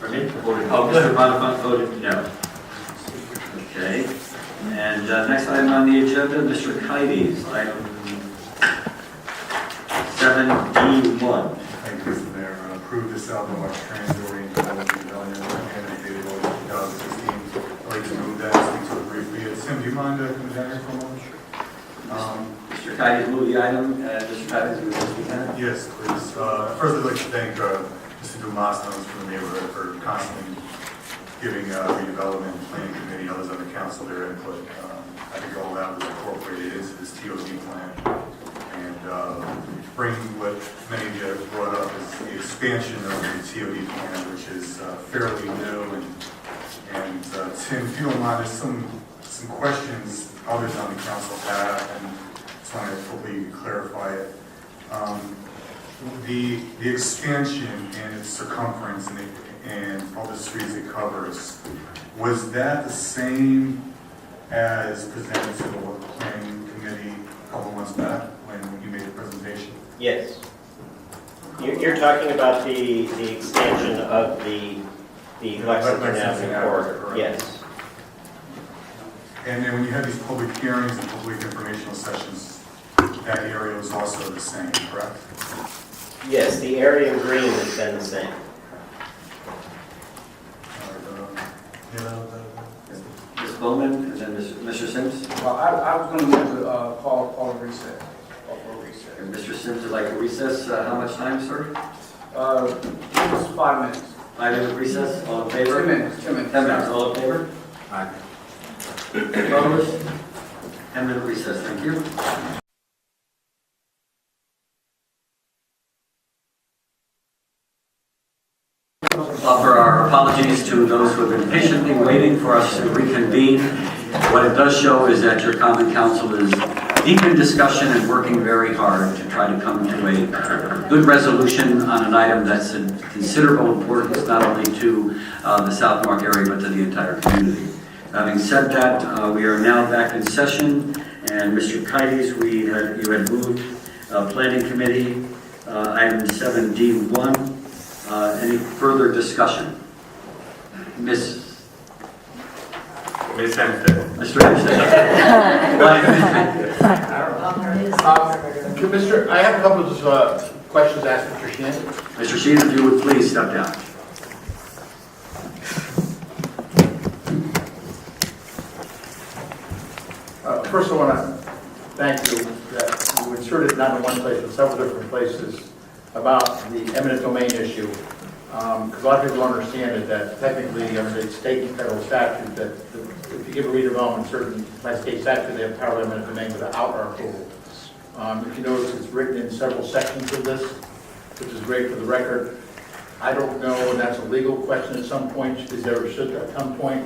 Pardon me? Oh, Mr. Bonifant voted no. Okay. And next item on the agenda, Mr. Kites, item 7D1. Thank you, Mr. Mayor. Approve the South Norwalk Transit-Oriented Development Plan dated August 2016. I'd like to move that and speak to it briefly. Tim, do you mind coming down here for a moment? Mr. Kites, move the item. Mr. Kites, you will speak on it? Yes, please. First, I'd like to thank Mr. Dumas from the neighborhood for constantly giving redevelopment planning committee, others on the council, their input. I think all that was incorporated into this TOD plan. And bringing what many of you have brought up is the expansion of the TOD plan, which is fairly new. And Tim, if you don't mind, there's some questions others on the council have, and just want to hopefully clarify it. The expansion and its circumference and all the streets it covers, was that the same as presented to the local planning committee a couple months back when you made the presentation? Yes. You're talking about the expansion of the The Lexington Avenue corridor, yes. And then when you have these public hearings and public informational sessions, that area is also the same, correct? Yes, the area in green has been the same. Ms. Bowman, and then Mr. Sims. Well, I was going to move to call a recess. Call for a recess. And Mr. Sims would like a recess. How much time, sir? Give us 5 minutes. 5 minute recess. All in favor? 10 minutes. 10 minutes. 10 minutes. All in favor? Aye. Opposed? 10 minute recess. Thank you. Offer our apologies to those who have been patiently waiting for us to reconvene. What it does show is that your common council is deep in discussion and working very hard to try to come to a good resolution on an item that's of considerable importance not only to the South Newark area but to the entire community. Having said that, we are now back in session, and Mr. Kites, you had moved Planning Committee item 7D1. Any further discussion? Ms. Hempstead. Mr. Hempstead. Mr. I have a couple of questions to ask Mr. Sheehan. Mr. Sheehan, if you would please step down. First, I want to thank you that you inserted not in one place but several different places about the eminent domain issue. Because a lot of people don't understand it, that technically under the state and federal statute, that if you give a redevelopment certain, by state statute, they have power of eminent domain without our approval. If you notice, it's written in several sections of this, which is great for the record. I don't know, and that's a legal question at some point, is there should at some point,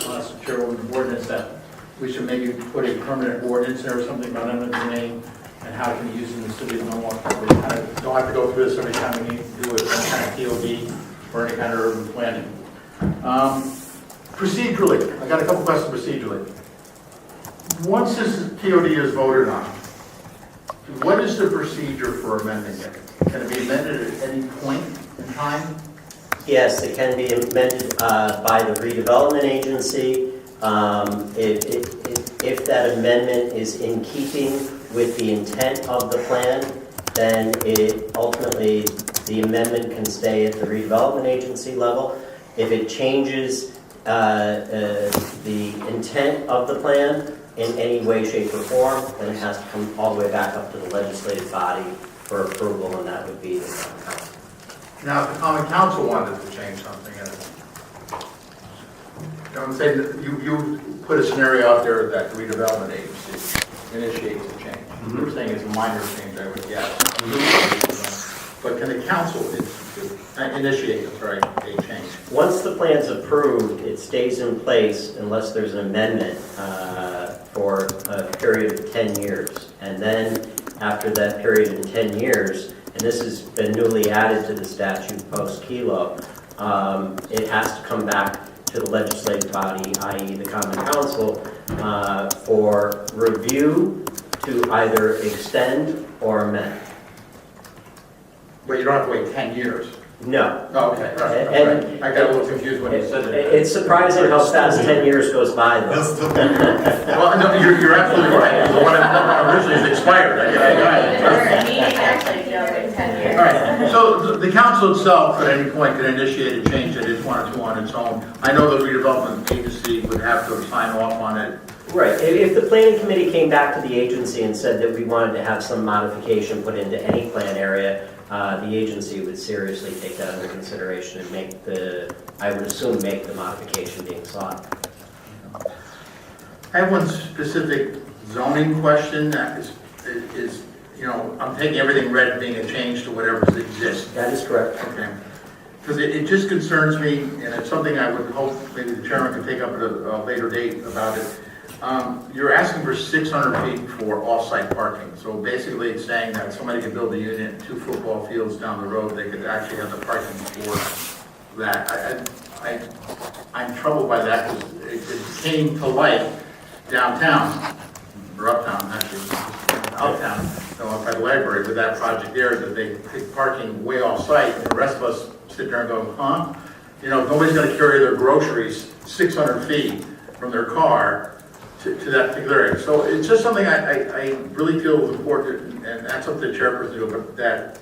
unless the chairwoman ordinance that we should maybe put a permanent ordinance there or something about eminent domain and how it can be used in the city of Norwalk. We kind of don't have to go through this every time we need to do it, some kind of TOD or any kind of urban planning. Procedurally, I got a couple questions procedurally. Once this TOD is voted on, what is the procedure for amending it? Can it be amended at any point in time? Yes, it can be amended by the redevelopment agency. If that amendment is in keeping with the intent of the plan, then ultimately the amendment can stay at the redevelopment agency level. If it changes the intent of the plan in any way, shape, or form, then it has to come all the way back up to the legislative body for approval, and that would be the common council. Now, if the common council wanted to change something in it, I'm saying that you put a scenario out there that the redevelopment agency initiates a change. You're saying it's a minor change, I would guess. But can the council initiate a change? Once the plan's approved, it stays in place unless there's an amendment for a period of 10 years. And then after that period of 10 years, and this has been newly added to the statute post-Kelo, it has to come back to the legislative body, i.e. the Common Council, for review to either extend or amend. But you don't have to wait 10 years. No. Oh, okay, right. And I got a little confused when you said it. It's surprising how fast 10 years goes by, though. Well, no, you're absolutely right. The one that originally is expired. All right, so the council itself at any point could initiate a change that it wanted to on its own. I know the redevelopment agency would have to sign off on it. Right. If the planning committee came back to the agency and said that we wanted to have some modification put into any plan area, the agency would seriously take that under consideration and make I would assume, make the modification being sought. I have one specific zoning question that is, I'm taking everything red being a change to whatever exists. That is correct. Okay. Because it just concerns me, and it's something I would hope maybe the chairman could take up at a later date about it. You're asking for 600 feet for off-site parking. So basically it's saying that somebody could build a unit 2 football fields down the road. They could actually have the parking for that. I'm troubled by that because it came to light downtown, or uptown actually, uptown, outside the library with that project there, that they pick parking way off-site, and the rest of us sit there and go, huh? nobody's going to carry their groceries 600 feet from their car to that particular area. So it's just something I really feel is important, and that's up to the chairperson to do, but that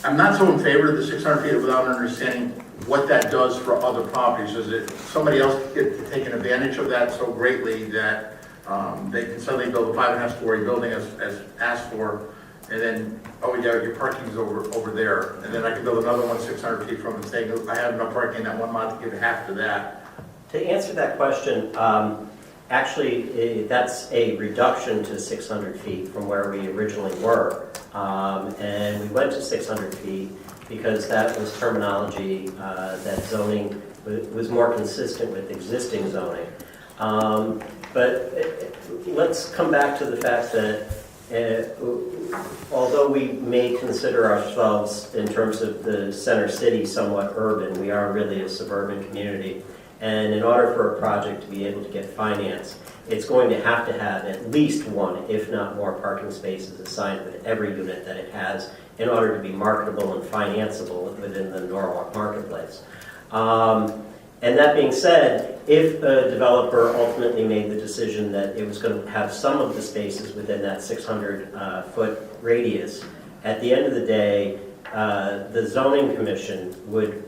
I'm not so in favor of the 600 feet without understanding what that does for other properties. Is it somebody else get taken advantage of that so greatly that they can suddenly build a 5.5-story building as asked for, and then, oh yeah, your parking's over there, and then I can build another one 600 feet from and say, I have enough parking in that one lot to give half to that. To answer that question, actually, that's a reduction to 600 feet from where we originally were. And we went to 600 feet because that was terminology that zoning was more consistent with existing zoning. But let's come back to the fact that although we may consider ourselves in terms of the center city somewhat urban, we are really a suburban community. And in order for a project to be able to get financed, it's going to have at least one, if not more, parking spaces assigned with every unit that it has in order to be marketable and financeable within the Norwalk marketplace. And that being said, if a developer ultimately made the decision that it was going to have some of the spaces within that 600-foot radius, at the end of the day, the zoning commission would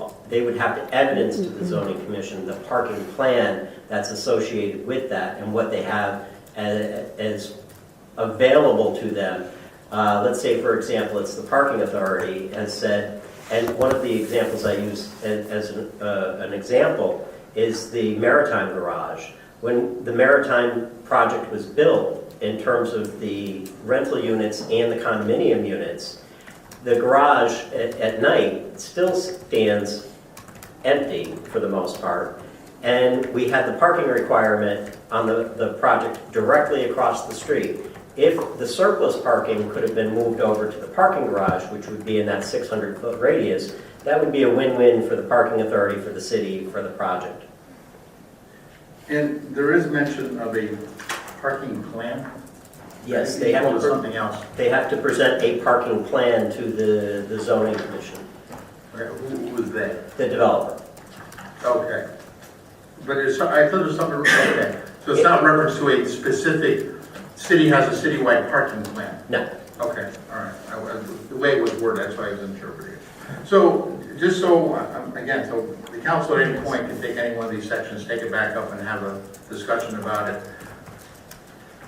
have to evidence to the zoning commission the parking plan that's associated with that and what they have as available to them. Let's say, for example, it's the parking authority has said, and one of the examples I use as an example is the Maritime Garage. When the Maritime project was built, in terms of the rental units and the condominium units, the garage at night still stands empty for the most part, and we had the parking requirement on the project directly across the street. If the surplus parking could have been moved over to the parking garage, which would be in that 600-foot radius, that would be a win-win for the parking authority, for the city, for the project. And there is mention of a parking plan? Yes, they have to, something else. They have to present a parking plan to the zoning commission. Okay, who was they? The developer. Okay. But I thought there was something, okay. So it's not reference to a specific, city has a citywide parking plan? No. Okay, all right. The way it was worded, that's why I was interpreting it. So, just so, again, so the council at any point can take any one of these sections, take it back up and have a discussion about it.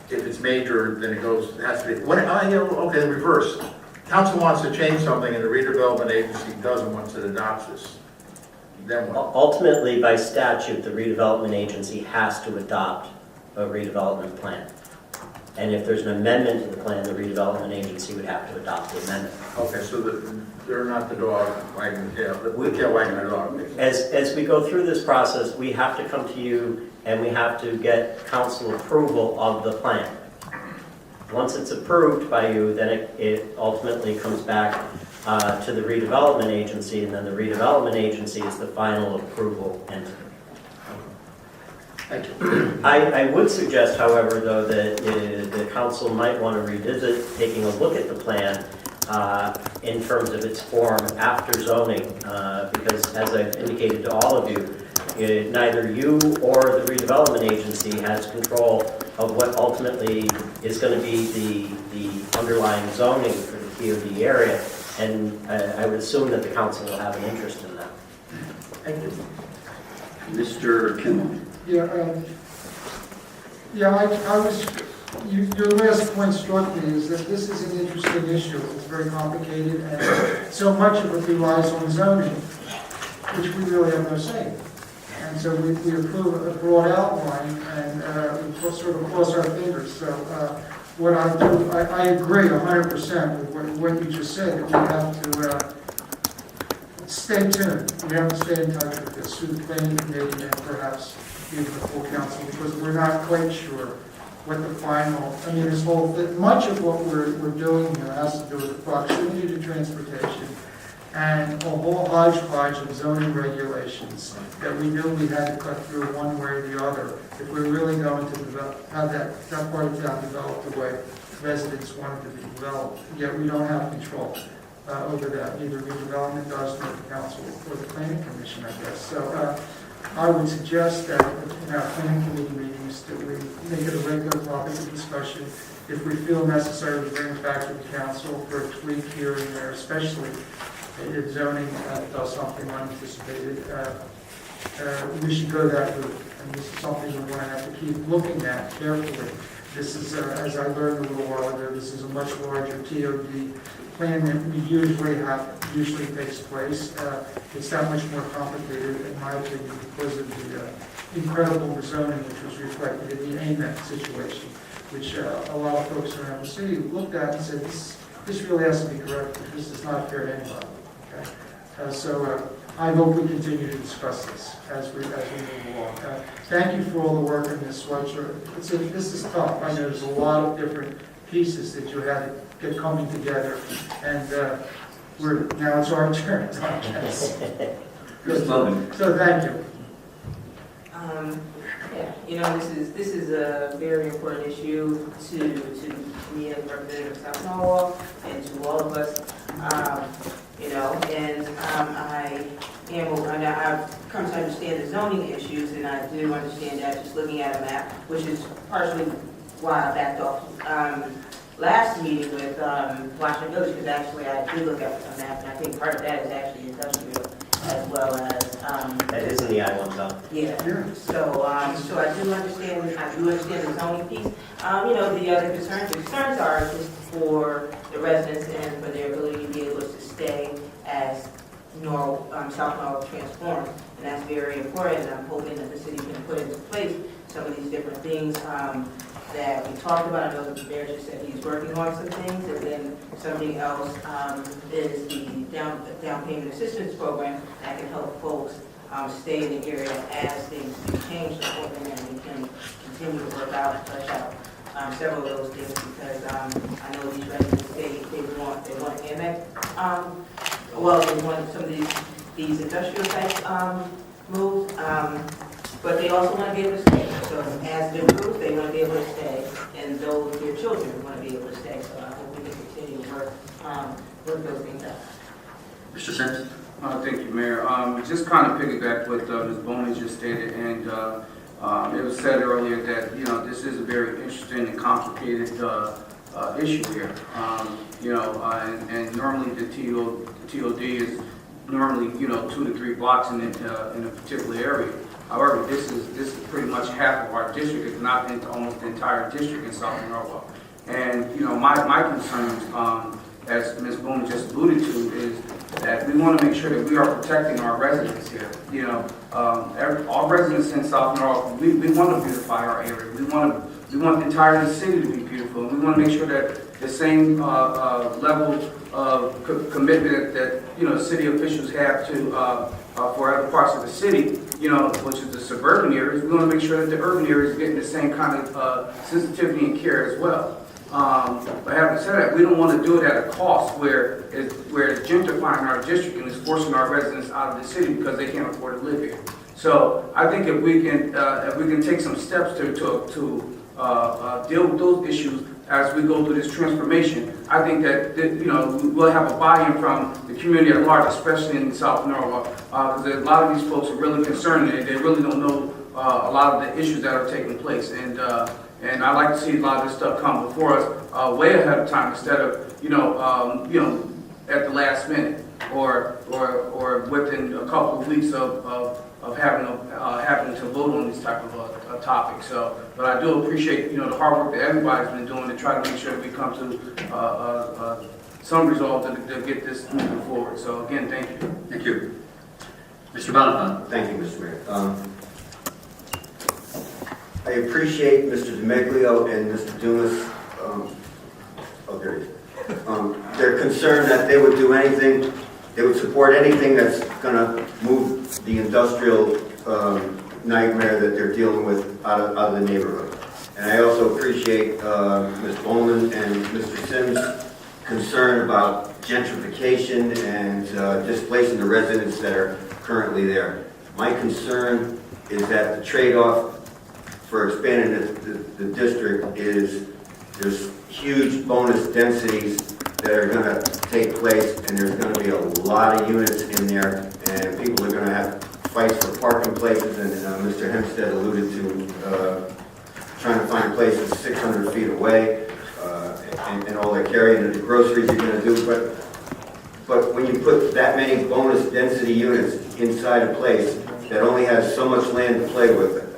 If it's major, then it has to be, okay, reverse. Council wants to change something and the redevelopment agency doesn't once it adopts this. Then what? Ultimately, by statute, the redevelopment agency has to adopt a redevelopment plan. And if there's an amendment to the plan, the redevelopment agency would have to adopt the amendment. Okay, so they're not the dog wagging the tail, the tail wagging the dog. As we go through this process, we have to come to you and we have to get council approval of the plan. Once it's approved by you, then it ultimately comes back to the redevelopment agency, and then the redevelopment agency is the final approval entity. Thank you. I would suggest, however, though, that the council might want to revisit taking a look at the plan in terms of its form after zoning, because as I've indicated to all of you, neither you or the redevelopment agency has control of what ultimately is going to be the underlying zoning for the POD area, and I would assume that the council will have an interest in that. Thank you. Mr. Kimball. Your last point struck me is that this is an interesting issue. It's very complicated, and so much of it relies on zoning, which we really have no say in. And so we approve a broad outline, and we sort of cross our fingers. So what I do, I agree 100% with what you just said, that we have to stay tuned. We have to stay in touch with this through the planning committee and perhaps even the full council, because we're not quite sure what the final, this whole thing, much of what we're doing here has to do with the proximity to transportation and a whole hodgepodge of zoning regulations that we knew we had to cut through one way or the other if we're really going to have that part of town developed the way residents wanted to be developed, yet we don't have control. over that, either redevelopment does or the council or the planning commission, I guess. So I would suggest that in our planning committee meetings that we make it a regular topic of discussion. If we feel necessary, we bring it back to the council for a tweak here and there, especially if zoning does something unanticipated. We should go that route, and this is something we want to have to keep looking at carefully. This is, as I learned a little while ago, this is a much larger TOD plan than we usually takes place. It's that much more complicated, in my opinion, because of the incredible zoning which was reflected in the AMET situation, which a lot of folks around the city looked at and said, this really has to be corrected. This is not fair to anybody. Okay? So I hope we continue to discuss this as we move along. Thank you for all the work in this sweatshirt. This is tough. I know there's a lot of different pieces that you had to get coming together, and now it's our turn, I guess. So thank you. Yeah, you know, this is a very important issue to me as representative of South Norwalk and to all of us. You know, and I've come to understand the zoning issues, and I do understand that just looking at a map, which is partially why I backed off last meeting with Washington Village, because actually I do look at a map, and I think part of that is actually industrial as well as That is in the I-1 zone. yeah. So I do understand the zoning piece. You know, the other concerns are just for the residents and for their ability to be able to stay as South Norwalk transforms, and that's very important. And I'm hoping that the city can put into place some of these different things that we talked about. I know the mayor just said he's working on some things, and then something else is the down payment assistance program that can help folks stay in the area as things do change, and we can continue to work out and flesh out several of those things, because I know these residents, they want AMEC, they want some of these industrial type moves, but they also want to be able to stay. So as their groups, they want to be able to stay, and those their children want to be able to stay. So I hope we can continue to work those things out. Mr. Sims? Thank you, Mayor. Just kind of piggyback what Ms. Boney just stated, and it was said earlier that, you know, this is a very interesting and complicated issue here. You know, and normally the TOD is normally, you know, 2 to 3 blocks in a particular area. However, this is pretty much half of our district, if not almost the entire district in South Norwalk. And, you know, my concerns, as Ms. Boone just alluded to, is that we want to make sure that we are protecting our residents here. You know, all residents in South Norwalk, we want to beautify our area. We want the entire city to be beautiful. And we want to make sure that the same level of commitment that, you know, city officials have to for other parts of the city, you know, which is the suburban areas, we want to make sure that the urban areas are getting the same kind of sensitivity and care as well. But having said that, we don't want to do it at a cost where it's gentrifying our district and is forcing our residents out of the city because they can't afford to live here. So I think if we can take some steps to deal with those issues as we go through this transformation, I think that you know, we'll have a buy-in from the community at large, especially in South Norwalk, because a lot of these folks are really concerned and they really don't know a lot of the issues that are taking place. And I like to see a lot of this stuff come before us way ahead of time, instead of you know at the last minute or within a couple of weeks of having to vote on this type of topic. So, but I do appreciate, you know, the hard work that everybody's been doing to try to make sure that we come to some resolve to get this moving forward. So again, thank you. Thank you. Mr. Bonifant? Thank you, Mr. Mayor. I appreciate Mr. DiMeglio and Mr. Dumas. There he is. They're concerned that they would do anything, they would support anything that's going to move the industrial nightmare that they're dealing with out of the neighborhood. And I also appreciate Ms. Bowman and Mr. Sims' concern about gentrification and displacing the residents that are currently there. My concern is that the trade-off for expanding the district is there's huge bonus densities that are going to take place, and there's going to be a lot of units in there, and people are going to have fights for parking places, and Mr. Hempstead alluded to trying to find places 600 feet away, and all they're carrying, and the groceries you're going to do, but when you put that many bonus density units inside a place that only has so much land to play with,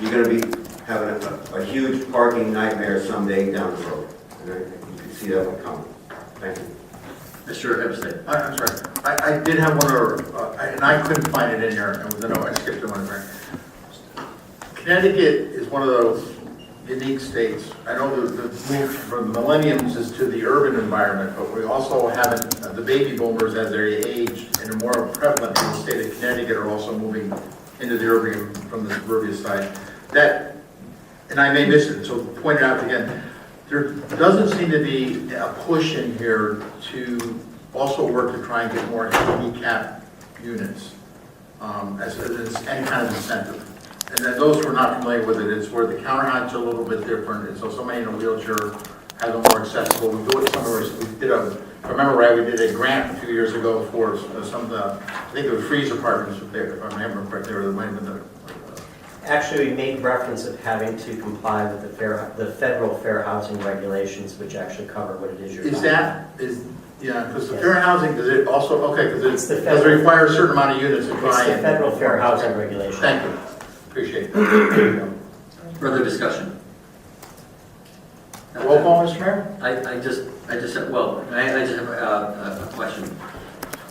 you're going to be having a huge parking nightmare someday down the road. And you can see that one coming. Thank you. Mr. Hempstead. I'm sorry. I did have one other, and I couldn't find it in here, and I skipped the one. Connecticut is one of those unique states. I know the move from the millenniums is to the urban environment, but we also haven't, the baby boomers as they age and are more prevalent in the state of Connecticut are also moving into the urban from the suburban side. That, and I may miss it, so point it out again. There doesn't seem to be a push in here to also work to try and get more handicap units as any kind of incentive. And then those who are not familiar with it, it's where the counter heights are a little bit different, and so somebody in a wheelchair has them more accessible. We do it somewhere, we did if I remember right, we did a grant a few years ago for some of the, I think it was freeze apartments, if I remember correctly, or there might have been the. Actually, we made reference of having to comply with the federal fair housing regulations, which actually cover what it is you're talking about. Yeah, because the fair housing, does it also, okay, because it does federal- require a certain amount of units to try It's the and. federal fair housing regulation. Thank you, appreciate it. Further discussion? Roll call, Mr. Mayor? I just have a question.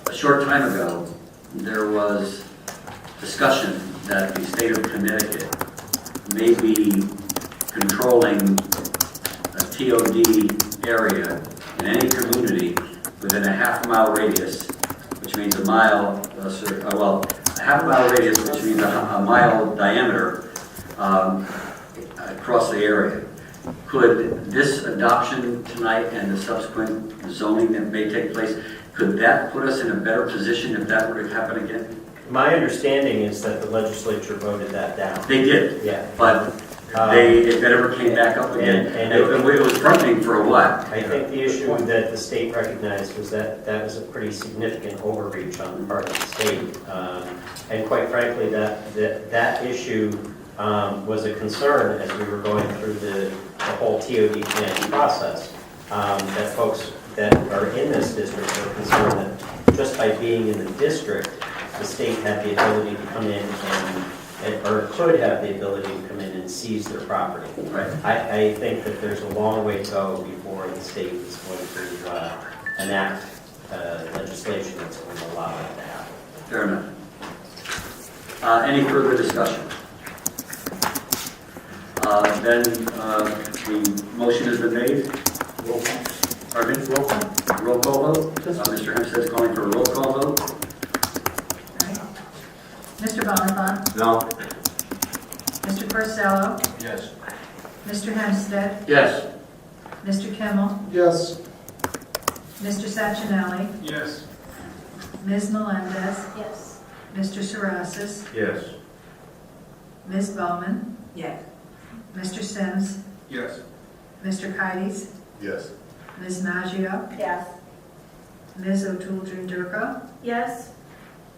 A short time ago, there was discussion that the state of Connecticut may be controlling a TOD area in any community within a half-mile radius, which means a mile, a half-mile radius, which means a mile diameter across the area. Could this adoption tonight and the subsequent zoning that may take place, could that put us in a better position if that were to happen again? My understanding is that the legislature voted that down. They did. Yeah. But if that ever came back up again, and it was frightening for a while. I think the issue that the state recognized was that that was a pretty significant overreach on the part of the state. And quite frankly, that issue was a concern as we were going through the whole TOD planning process. That folks that are in this district are concerned that just by being in the district, the state had the ability to come in or could have the ability to come in and seize their property. Right. I think that there's a long way to go before the state is going to enact legislation that's going to allow that to happen. Fair enough. Any further discussion? Then the motion has been made. Roll call. Pardon me? Roll call. Roll call vote. Mr. Hempstead is calling for a roll call vote. Mr. Bonifant, No? Mr. Porcello, Yes. Mr. Hempstead, Yes. Mr. Kimmel, Yes. Mr. Sacchinelli, Yes. Ms. Melendez. Yes. Mr. Sorasas, Yes. Ms. Bowman, Yes. Mr. Sims, Yes. Mr. Kites, Yes. Ms. Maggio, Yes. Ms. O'Toole Durko, Yes.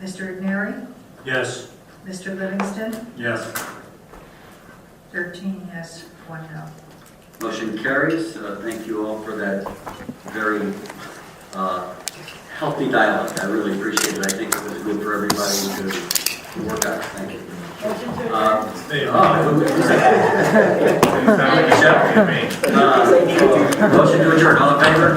Mr. Igneri, Yes. Mr. Livingston, Yes. 13 yes, 1 no. Motion carries. Thank you all for that very healthy dialogue. I really appreciate it. I think it was good for everybody to work out. Thank you. Motion to adjourn. All in favor?